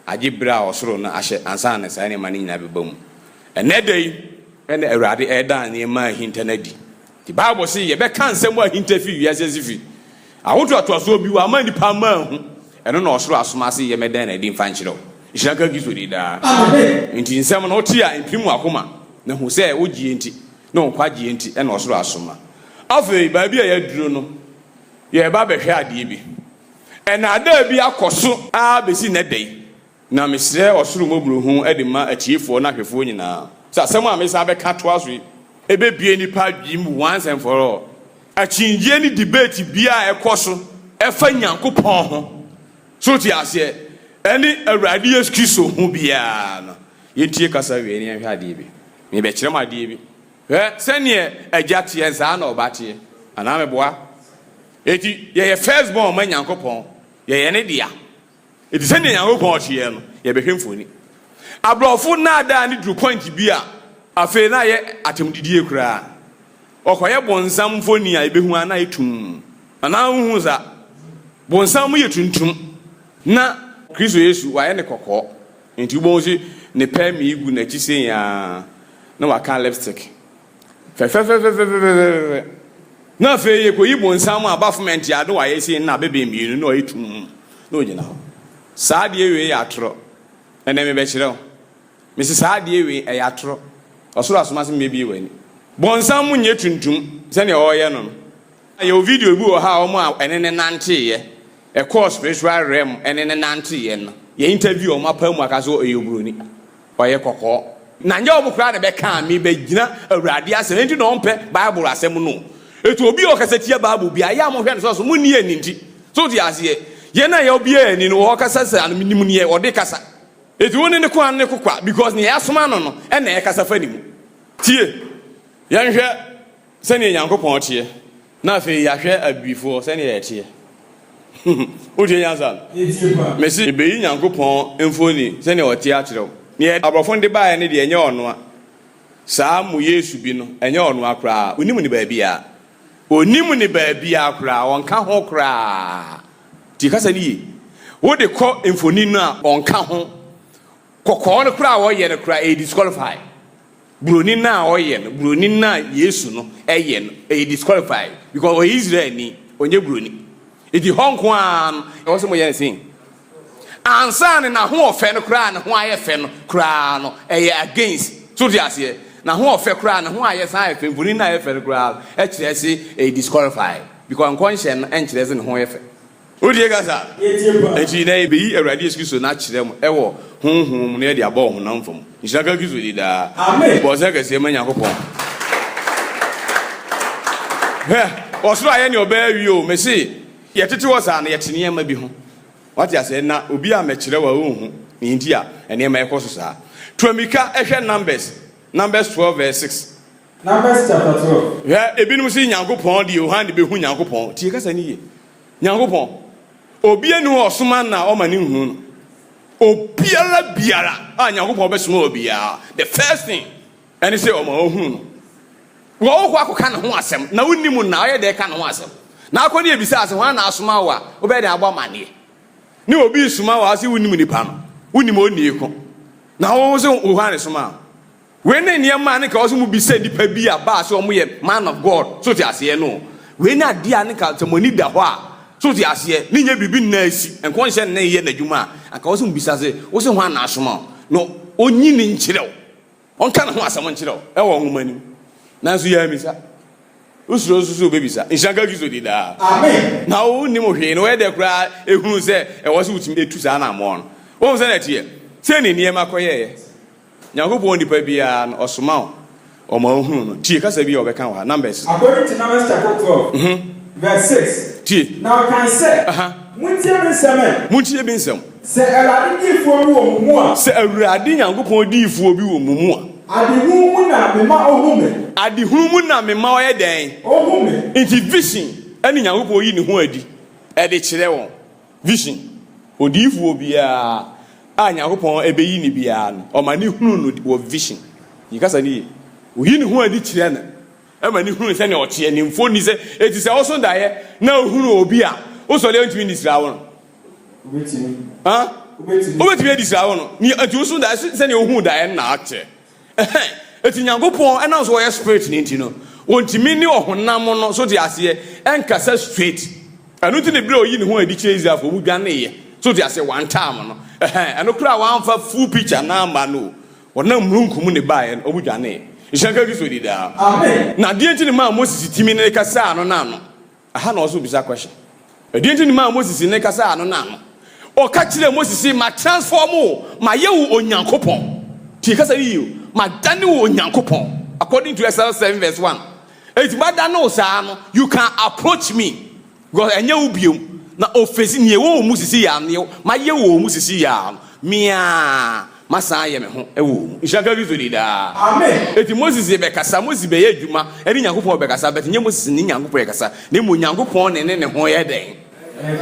agebra osoro na ahye ansa na se ne mani nyina bebam ene dai ene Awurade eda ne ma hinta na di the Bible say ye be kan nsem a hinta fi wiase zifi awotoato aso bi wa ma nipa ma hu eno na osoro asoma se ye medan na di mfa nkyerɛw ishaka Kristo dida amen nti nsem no oti a impimu akoma na hu se ogie nti na onkwagie nti ena osoro asoma afei baabi a yaduro no ye ba behwe ade bi ena ada bi akoso a besi na dai na mesre osoro moburu hu ede ma achiefo na hwefo nyina sa asem a mesa be ka to aso ebe bie nipa dwim once and for all achinje ni debate bia ekoso efa Nyankopɔn ho so ti ase eni Awurade Yesu Kristo hu bia no yentie kasa wie ni hwe ade bi me be kyerem ade bi sene agyate ensa na obate ana meboa eti ye first born ma Nyankopɔn ye ne dia eti sene Nyankopɔn ohye no ye be hwemfoni abrofo na da ni dru point bi a afi na ye atemdidie kura okoye bonsam foni a ebehu ana etum ana hu za bonsam ye tuntum na Kristo Yesu wa ye ne kokɔ enti bo si ne pɛ mi igu na kise ya na wa kan lipstick fe na fe ye ko yibo nsam abafment ya do wa ye si na bebe mienu na oyitum na ogina ho saa de ewe ya atro ene me be kyerɛ me si saa de ewe ya atro osoro asoma se me bi wani bonsam nye tuntum se ne o ye no Your video bu how ma ene nante ye. A course spiritual realm ene nante ye no. Ye interview o mapa mu aka so eyobroni. Oye kokko. Na nya obu kra na be kan mi be gina awurade asem enti no mpe Bible asem no. Etu obi o kasa tia Bible bia ya mo hwe no so mu ni ani nti. So di ase ye na ye obi ani no o kasa sa no minim ni ye o de kasa. Etu woni ne ko an ne kokwa because ne asoma no no e na ye kasa fa nimu. Tie. Yan hwe se ne Nyankopon tie. Na fe ya hwe abifo se ne ye tie. O je yansan. Merci be Nyankopon enfoni se ne o tie a kire. Ne abrofo de ba ne de enye ono a. Saa mu Yesu bi no enye ono akra. Onim ni ba bia. Onim ni ba bia akra wonka ho kra. Ti kasa ni. Wo de ko enfoni no a onka ho. Kokko no kra wo ye no kra e disqualify. Broni na o ye no broni na Yesu no ye no e disqualify because o Israel ni onye broni. Iti honko an e wo se mo ye sin. Ansa ne na ho ofe no kra na ho aye fe no kra no e against so di ase na ho ofe kra na ho aye san aye fe broni na aye fe no kra e kire se e disqualify because nkonshe no en kire se ne ho aye fe. Odi egasa enti na be yi awurade Yesu na kire mo e wo honhom na de aba honam fam isaka gizo di da amen bo se ka se manya kopon osuro aye ne oba wi o me se ye tete wo sa na ye tene ma bi ho wati ase na obi a me kire wa ohun ni ndi a ene ma ekoso sa tuamika ehwe numbers 12 verse 6 Numbers chapter 12 ebinum si Nyankopon di Yohane be hu Nyankopon tie kasa ni ye Nyankopon obi enu osoma na o mani hu no obiara biara a Nyankopon besoma obiara the first thing and say o ma ohun no wo kwa akoka na ho asem na wonimu na oye de ka na ho asem na akoni ebisa ase ho na asoma wa obe de agba mane ni obi suma wa ase wonimu nipa no wonimu oni ko na wo se Yohane soma we na niam ne ka wo se mu bisa nipa bi a ba ase o mo ye man of God so ti ase no we na dia ne ka temoni da ho a so ti ase ni nya bibi na asi enko nse na ye na dwuma aka wo se mu bisa se wo se ho na asoma no onyi ni nkirew onka na ho asem nkirew e wo nwumani na so ya misa usuro susu bebisa nshanga gizo di da amen na wo ni mo hwe no we de kura ehunu se e wo se utimi etu sa na mo no wo se na tie se ni niam akoye Nyankopon nipa bia no osoma o ma ohunu no tie kasa bia obeka wa numbers according to Numbers chapter 12 verse 6 tie now can say muntie bi nsem se Awurade difo bi wo mu a se Awurade Nyankopon difo bi wo mu a adihunu na mema ohume adihunu na mema oye den ohume inti vision ani Nyankopon yi ne ho adi e de kire won vision odifo bia a Nyankopon ebeyi ni bia no o ma ne hunu no wo vision yikasa ni oyi ne ho adi kire na e ma ne hunu se ne o tie ni mfo ni se eti se o so dae na ohunu obi a o so le ntimi ni sira won ubetimi ubetimi edi sira won ni enti o so dae se ne ohunu dae na akye eti Nyankopon ena so wo spirit ni enti no wontimi ni ohonam no so di ase enkasa straight anu ti ne bre oyi ne ho adi kire Israel fo mu dwane ye so di ase one time no eno kura wan fa full picture na ma no wona mrunkum ne bae no obu dwane ishanka giso di da amen na die enti ne ma Moses timi ne kasa no na no aha na oso bisa question die enti ne ma Moses ne kasa no na no o ka kire Moses ma transform ma yewu Onyankopon ti kasa yi ma dane wo Onyankopon according to Exodus 7 verse 1 eti ma dane o sa no you can approach me because enye wo biom na ofesi nie wo mu sisi ya ne ma ye wo mu sisi ya mia masa ye me ho e wo ishaka bi zodi da amen eti Moses be kasa Moses be ye adwuma eri Nyankopon be kasa bet nye Moses ni Nyankopon ye kasa na mo Nyankopon ne ho ye den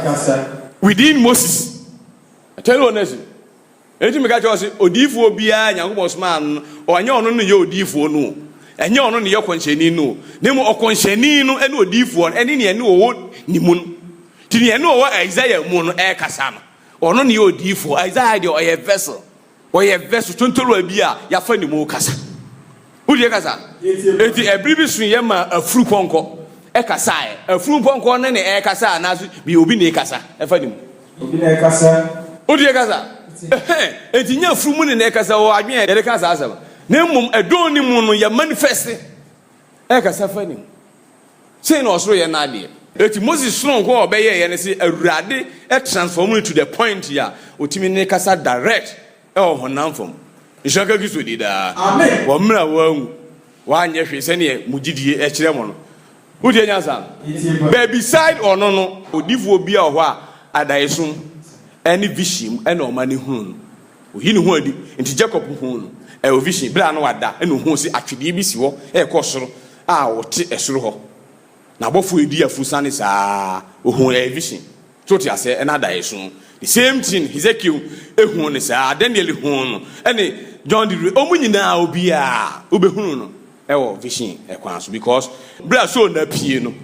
kasa within Moses I tell you honestly eti me ka chose odifo obia Nyankopon soma no onye ono no ye odifo no enye ono ne ye konhyeni no na mo okonhyeni no ene odifo ene ne ene wo ni mu no tini ene wo Isaiah mu no e kasa no ono ne ye odifo Isaiah de oye vessel tontolo abia ya fa ni mu kasa udi kasa eti ebribi sun ye ma afuru ponko e kasa afuru ponko ne ne e kasa na bi obi ne kasa e fa ni mu obi ne kasa udi kasa eti nya afuru mu ne kasa wo adwen ye de kasa asaba na mum edon ni mu no ya manifest e kasa fa ni Say no so ye na de. Eti Moses strong ko obeye ye ne say awurade e transform it to the point here. Otimi ne kasa direct e o honam fam. Nshaka giso di da. Amen. Wo mra wangu. Wa anye hwe se ne mugidie e kire mo no. Who dey nyansa? Be beside or no odifu obi a ho a adayesun any vision and o mani hu. Ohi ne hu adi. Enti Jacob hu no. E o vision bra no wada e no hu se atwede bi si ho e kosoro a wote esoro ho. Na bofu edi afusane saa ohun e vision. So ti ase e na adayesun. The same thing Ezekiel ehun ne saa Daniel hu no. Ene John the omunyina obi a obehunu no. Ewo vision e kwan so because bra so na pie no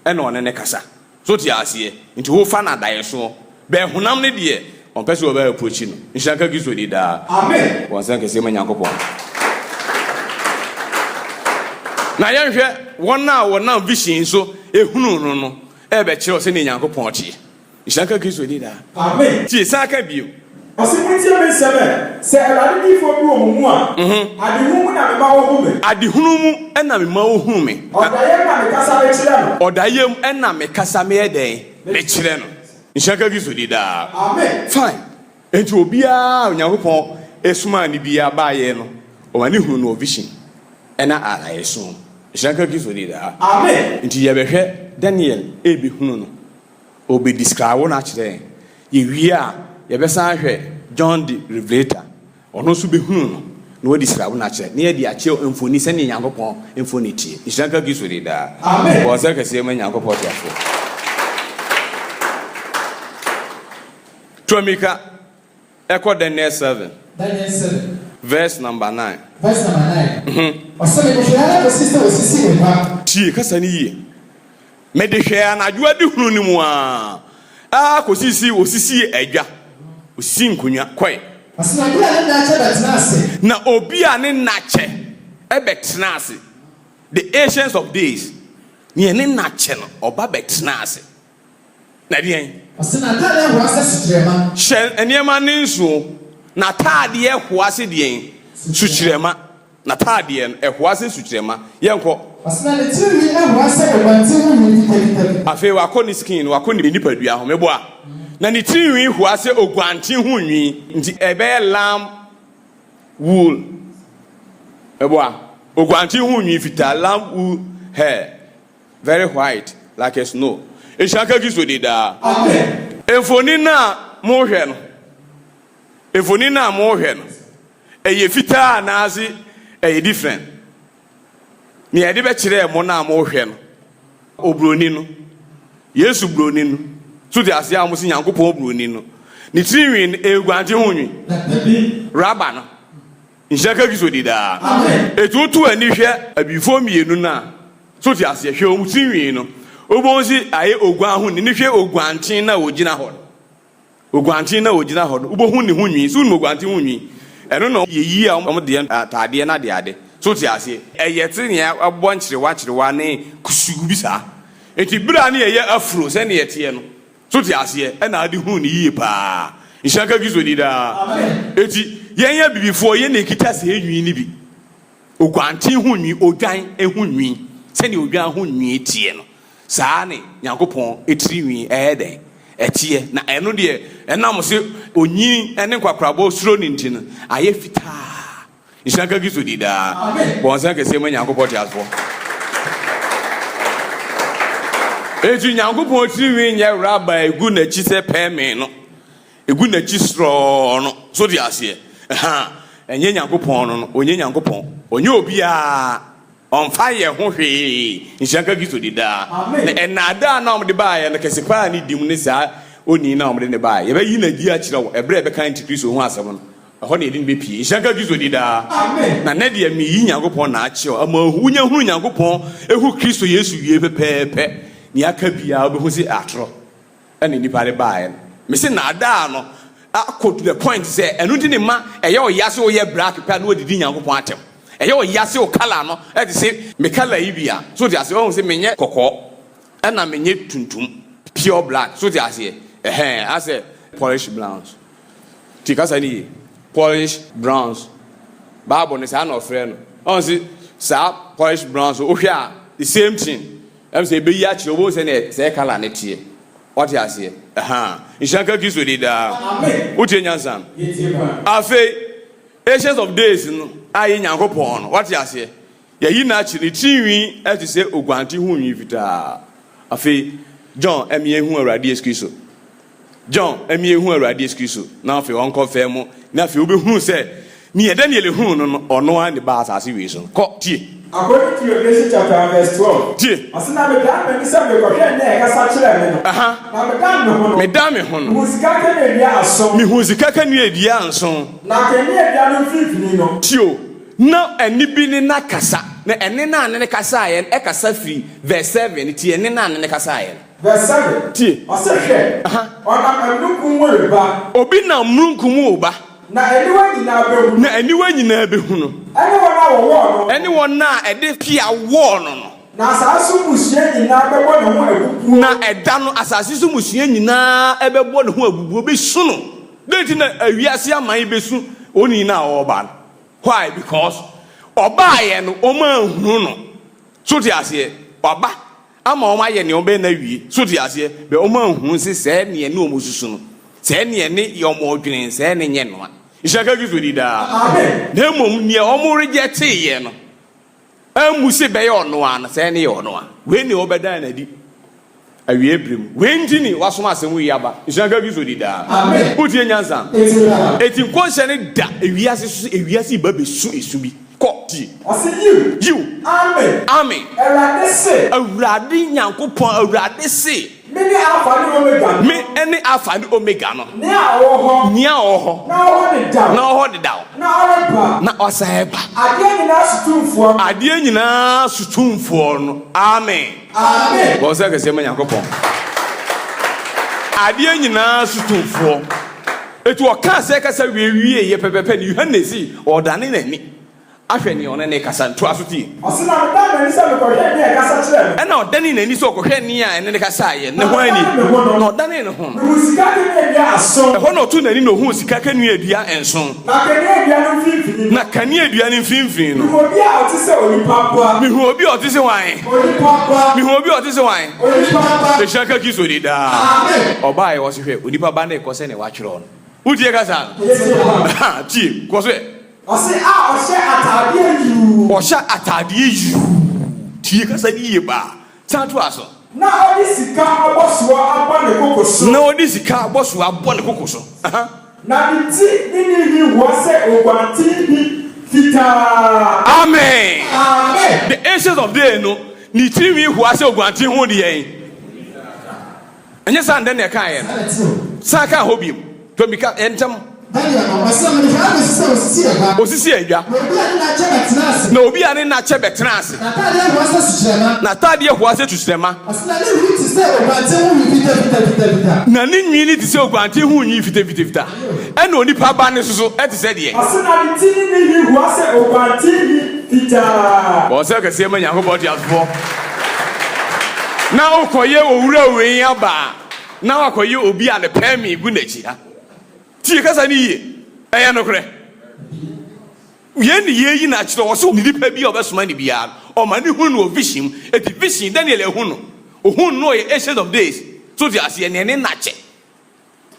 e na one ne kasa so ti ase nti wo fa na dae so be honam ne de on pese wo be approach no nshaka gizo de da amen won san kese ma Nyankopon na ye hwe wona vision so ehunu no no e be kire se ne Nyankopon tie nshaka gizo de da amen ti saka bio Osimuti me sebe se elade di fo bi omumu a adihunu na me ma wo hu me adihunu mu na me ma wo hu me odaye na me kasa me kire no odaye na me kasa me den me kire no nshaka gizo di da amen fine enti obia Onyankopon esuma ni bia ba ye no o mani hu no vision na ala yeso nshaka gizo di da amen enti ye behwe Daniel ebi hunu no obi describe na kire ye wi a ye besan hwe John the Revelator ono so behunu no na wadi describe na kire na ye di ache emfoni se ne Nyankopon emfoni tie nshaka gizo di da amen bo se kase ma Nyankopon tiafo Twamika Echo Daniel 7 verse number 9 Tie kasa ni yi me de hwe anadwo adi hunu ni mu a ko sisi osisi adwa osisi nkunya kwai na obi a ne nache e betena ase the ancients of days ne ne nache no oba betena ase na dien asina tade ho ase sutrema hye eniema ne nso na tade ho ase dien sutrema na tade ho ase sutrema yenko asina le tiri ho ase obanti hu ni tete afi wa koni skin wa koni nipadua ho mebo a na ni tiri ho ase ogwanti hu nwi nti ebe lamb wool mebo a ogwanti hu nwi fita lamb wool hair very white like a snow Eshaka gizo de da amen Efoni na mo hwe no efoni na mo hwe no eye fita na azi eye different ni e de be kire mo na mo hwe no obroni no Yesu broni no so de ase amusi Nyankopon obroni no ni trinwin egwante hunwi raba no Eshaka gizo de da amen etutu ani hwe abifo mienu na so de ase hwe o trinwin no Obonzi aye ogwan hu ni hwe ogwantin na ogina ho. Ogwantin na ogina ho. Ubo hu ni hunwi, so ni ogwantin hunwi. Eno no yeyi a omo de atade na de ade. So ti ase. Eyete ne abo nkirewa ne kusugu bi sa. Enti bra ne ye afro se ne yete no. So ti ase e na ade hu ni yiye pa. Nshaka gizo di da. amen Eti yenya bibifo ye ne kita se enwi ni bi. Ogwantin hunwi odwan ehunwi. Se ne odwan hunwi tie no. Saane Nyankopon etiriwi den etie na eno de enam se onyi ene kwakrabo suro ni ntino aye fita nshaka gizo dida bonsan kese ma Nyankopon tiasfo eju Nyankopon etiriwi nya raba egu na chi se peme no egu na chi sro no so di ase enye Nyankopon no onye Nyankopon onye obi a on fire ho hwe nshaka gizo dida na enada na omde ba ya na kesepa ni dim ne sa oni na omde ne ba ye ba yi na di a kire wo ebre be kan tikristo ho asem no ho na edin be pie nshaka gizo dida na ne de mi yi Nyankopon na a kire ama hunya hunu Nyankopon ehu Kristo Yesu wie pepepe ni aka bia obehu si atro ene ni pare ba ya me se na ada no akọ to the point say enu di ne ma eye oyase oye black pa na odidi Nyankopon atem eye oyase o kala no e de se me kala yi bia so de ase o se menye kokọ e na menye tuntum pure black so de ase ase polish browns ti kasa ni polish browns bible ne sa na ofre no on se sa polish browns o hwe a the same thing I'm say be ya chiwo say kala ne tie. What you say? Ishanka Kristo did Uti Nyansan. Afe Ancients of Days no aye Nyankopon. What you say? Ya yi na chi ni tinwi e ti say ogwanti hu nwi fita. Afe John emie hu Awurade Yesu Kristo. John emie hu Awurade Yesu Kristo. Na afe won confirm mo na afe obe hu say ni ye Daniel hu no ono an de ba asase wi so. Ko tie. According to Revelation chapter verse 12. Tie. Asina me dan me say me ko hwe na e kasa kire me no. Na me dan me ho no. Me dan me ho no. Musika ka na dia aso. Me hu sika ka na dia anso. Na ka ni dia no fifini no. Tio. Na eni bi ni na kasa. Na ene na ne kasa ayen e kasa free verse 7 tie ene na ne kasa ayen. Verse 7. Tie. Ose hwe. Ona amnukum wo ba. Obi na mrunkum wo ba. Na eniwa nyina behu no. Anyone na ede pia wo no. Na asasu musua nyina bebo ne ho abubu. Na eda no asase su musua nyina ebebo ne ho abubu obesu no. Deti na awiase aman besu oni na oba. Why? Because oba ye no oma hunu no. So ti ase oba ama oma ye ne oba na wie. So ti ase be oma hunu se ne ne omosusu no. Se ne ne yomo odwene se ne nye no. Ishaka Kristo di da. Amen. Na mom ne omo reject ye no. Amu se be ye ono an se ne ye ono a. We ne obeda na di. Awie brem. We ndini wasoma asem wi aba. Ishaka Kristo di da. Amen. Utie nyansa. Eti konse ne da ewiase ba besu esu bi. Ko ti. Ose you. Amen. Amen. Awurade se. Awurade Nyankopon awurade se. Me ni alpha ni omega. Me ene alpha ni omega no. Ni awo ho. Na oho de down. Na oreba. Na oseba. Ade nyina sutumfo no. Amen. Amen. Bo se kese ma Nyankopon. Ade nyina sutumfo. Etu o kan se kasa wie ye pepepe ni Yohanesi o dane nani. Ahwe ni one ne kasa nto asoti. Osina me da me nisa me ko hwe ni e kasa kire me. E na o dane nani so ko hwe ni a ene ne kasa ye. Ne ho ani. No dane ne ho. Musika ke ni dia aso. E ho no tu nani no hu sika ka ni adua enso. Na ka ni adua no finfini. Na ka ni adua ni finfini no. Obi a otise onipa kwa. Mi hu obi otise wan. Onipa kwa. Mi hu obi otise wan. Onipa kwa. Ishaka Kristo di da. Amen. Oba ye wo se hwe onipa ba na ko se ne wa twere on. Udie kasa. Ti ko so Ose atade yu. Osha atade yu. Tie kasa ni ye ba. Santo aso. Na odi sika aboso abo ne kokoso. Na odi sika aboso abo ne kokoso. Na biti ni wo se ogwanti bi fita. Amen. Amen. The Ancients of Days no ni tiri hu ase ogwanti hu de yen. Enye san de ne kan ye no. San kan hobim. To mi ka entam. Osisi edwa. Na obi ane na che betranse. Na tade ho ase tustrema. Na ni nwini ti se ogwante hu nyi fita. E na onipa ba ne so e ti se de. Asina di tini ni hu ase ogwante fita. Bo se ka se ma Nyankopon ti afo. Na okoye owura owen aba. Na akoye obi ane pemi gu na chi ha. Tie kasa ni ye eya no kre ye ni ye yi na kire wo so ni dipa bi obesoma ni bia o ma ni hu no vision eti vision Daniel ehu no ohun no ye Ancient of Days so di ase ne na che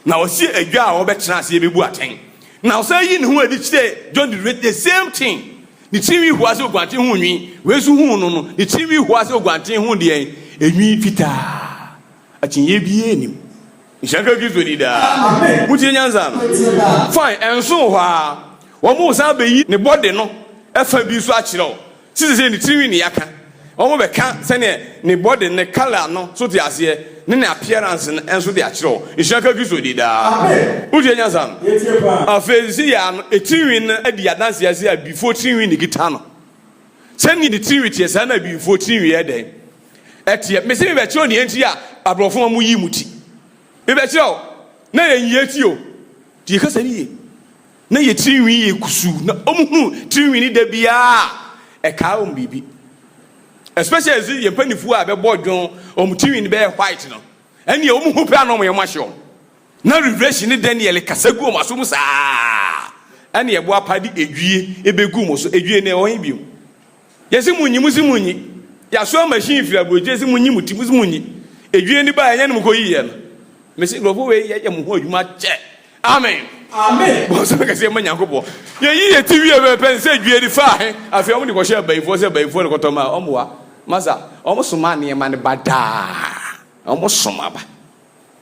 na wo si adwa a wo betena ase ye bebu aten na wo say yi ni hu adi kire John the same thing ni timi hu ase ogwante hu nwi we su hu no no ni timi hu ase ogwante hu de enwi fita achinye bi enim Ishaka Kristo di da. Mutie nyanza no. Fine, enso hwa. Wo mu san be yi ne body no. Efa bi so a kire o. Sisi ni tiri ni yaka. Wo mu be ka se ne body ne color no so ti ase ne appearance enso de a kire o. Ishaka Kristo di da. Mutie nyanza no. Yetie pa. Afezi ya no etiri no adi adanse ase a before tiri ni gita no. Se ni tiri tie sa na before tiri e den. Etie me se me be kire ni enti a abrofo mu yi muti. Bebe chiro na ye ti o ti kasa ni ye na ye tinwi ye kusu na omuhu tinwi ni da bia e ka o bibi especially as ye panifu a be bodwon tinwi ni be white no ene ye omuhu pe anom ye mahye o na revelation ni Daniel kasa gu o maso mu saa ene ye bo apadi edwie ebegu mo so edwie ne o hin biu ye si munyi ya so machine fira boje si munyi mutimu si munyi edwie ni ba enya no ko yiye no me si grofo we ye mu ho adwuma che amen amen bo so ka se manyankopo ye yiye tiwi e be pen se edwie di fa he afi omo ni ko share bayifo se bayifo ni ko to ma omo wa masa omo soma ne ma ne bada omo soma ba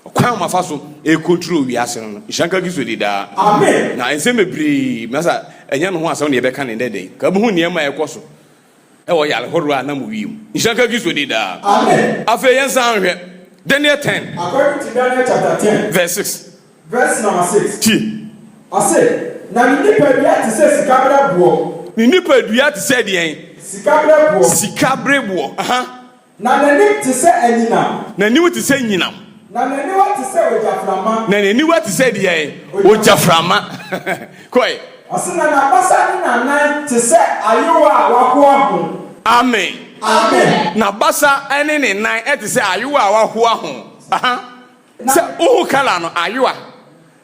kwa ma fa so e control wi ase no ishanka gizo di da amen na ense mebri masa enya no ho aso ne ye be ka ne dede ka bu hu ne ma e koso e wo yale horua na mu wiim ishanka gizo di da amen afi yensa hwe Daniel 10 according to Daniel chapter 10 verse 6 verse number 6 ti I say na nipa bia te se sikabra buo ni nipa dua te se de en sikabre buo aha na nani te se anyina na ni te se nyinam na nani wa te se ojaframa na nani wa te se de en ojaframa koi asina na basa ni na nan te se ayewa wako ahu amen amen na basa ene ne nan e te se ayewa wako ahu aha se o kala no ayewa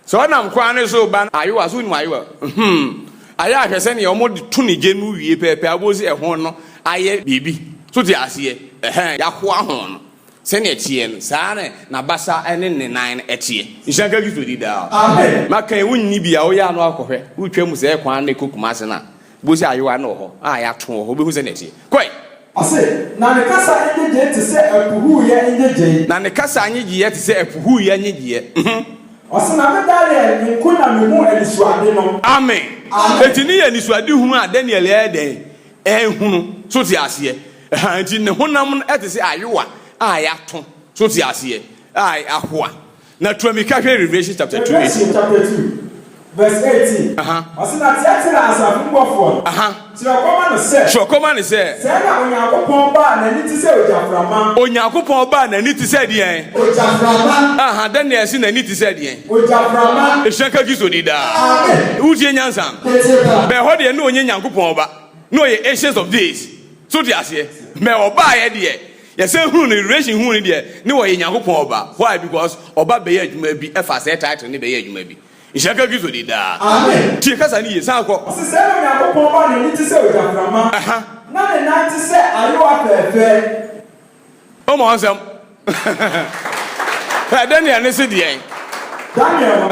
so na mkwa ne so ba ayewa so ni ayewa aya ahwese ne omo tu ne je nu wie pepe abozi ehon no aye bibi so ti ase ya ho ahon no se ne tie no saa ne na basa ene ne nan etie ishanka gizo di da amen maka wunni bia wo ya no akohwe wutwa mu se kwan ne kokuma ase na bozi ayewa no ho ya to ho be hu se ne tie koi ase na ne kasa enyeje te se epuhu ya enyeje na ne kasa anyeje te se epuhu ya anyeje osina me dale nkuna me hu elisuade no amen etini ya nisuade hu a Daniel ya den ehunu so ti ase enti ne honam ete se ayewa ya to so ti ase ahoa na tuamika hwe Revelation chapter 2 verse 18 osina tiatira asafo mbofo Chirokoma ne se se na Onyankopon ba na ni ti se ojaframa Onyankopon ba na ni ti se de en ojaframa Daniel si na ni ti se de en ojaframa eshanka gizo di da utie nyansa be ho de na onye Nyankopon ba no ye ancients of days so di ase me oba ye de ye say hu no relation hu ni de ne wo ye Nyankopon ba why because oba be ye adwuma bi e fa se title ne be ye adwuma bi ishanka gizo di da amen tie kasa ni ye san ko se na Onyankopon ba na ni ti se ojaframa na ne na ti se ayewa pefe o mo ansem Daniel ne se de en Daniel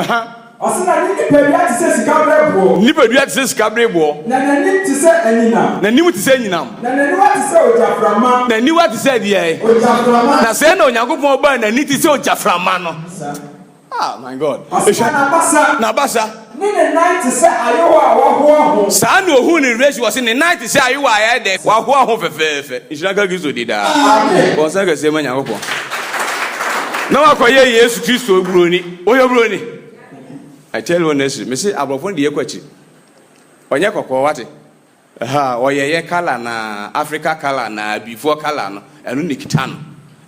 osina ni nipa bia te se sikabre buo nipa dua te se sikabre buo na nani te se anyina na nimu te se nyinam na nani wa te se ojaframa na ni wa te se de en ojaframa na se na Onyankopon ba na ni te se ojaframa no my God osina na basa ni ne night se ayewa waho sa na ohu ni race was in the night se ayewa ya de waho fefefe ishaka gizo di da ko sa ka se ma Nyankopon na wakoye Yesu Kristo obroni oyobroni I tell you honestly, me say abrofon de yakwachi. Onye kokko wate. Oyeye kala na Africa kala na before kala no. Enu nikita no.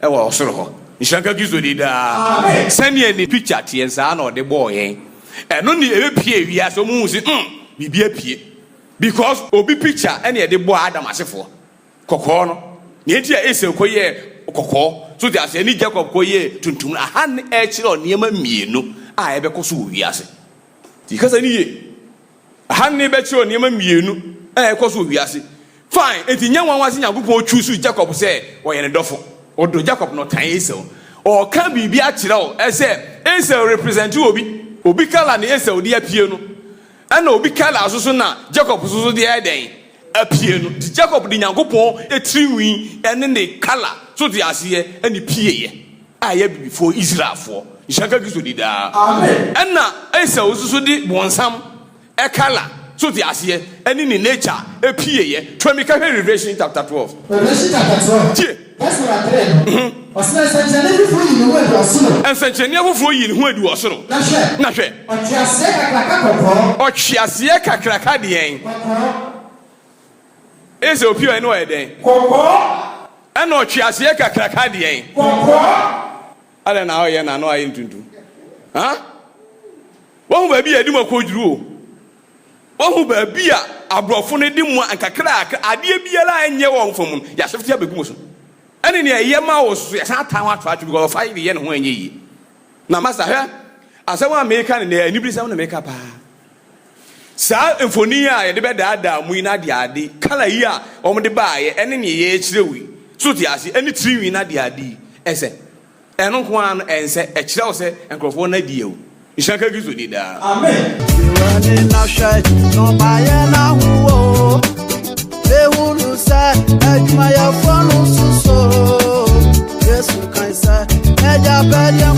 E wo osoro ho. Nshanka gizo di da. Sani ni picture tie nsa na ode bo yen. Enu ni ebe pie wi aso mu si bibia pie. Because obi picture ene e de bo Adam asefo. Kokko no. Ne enti a ese koye kokko. So they say ni Jacob koye tuntum aha ne e kire oniema mienu. Ebe koso wiase ti kasa ni ye hanne be chi oniema mienu koso wiase fine enti nyanwan wase Nyankopon choose Jacob say wo ye ne dofo odo Jacob no tan Esau o ka bibi a kire o say Esau represent obi kala ne Esau de apie no na obi kala asoso na Jacob soso de eden apie no ti Jacob de Nyankopon etiriwi ene ne kala so de ase ene pieye aye before Israel for ishaka gizo di da amen enna Esau susu di bonsam e kala so di ase eni ni nature e pieye twamika Revelation chapter 12 Revelation chapter 12 verse 3 osina sanchane bi fu yi ni ho adu osoro ensanchane afofo yi ni ho adu osoro na hwe ochiase kakraka de en Esau pio eno eden kokko ena ochiase kakraka de en kokko ale na oye na no ayi ntuntu wo ba bi adi makoduru o wo ba bi a abrofo ne di mu ankakra ade biara enye wo mfom ya shefti abegum so ene ne ye ma wo so ya san tan wa twa because fa ye ne ho enye yi na masa hwe asawa America ne anibiri sa na America pa sa emfoni a ye de be daada mu ina de ade kala yi a o mo de ba ye ene ne ye kire wi so ti ase any trinwi na de adi ese eno ko an ense e kire wo se enkrofo na die o ishanka gizo di da amen wani na shai no baye na huwo ehunu sa ejuma ya fonu suso yesu kan sa eja pede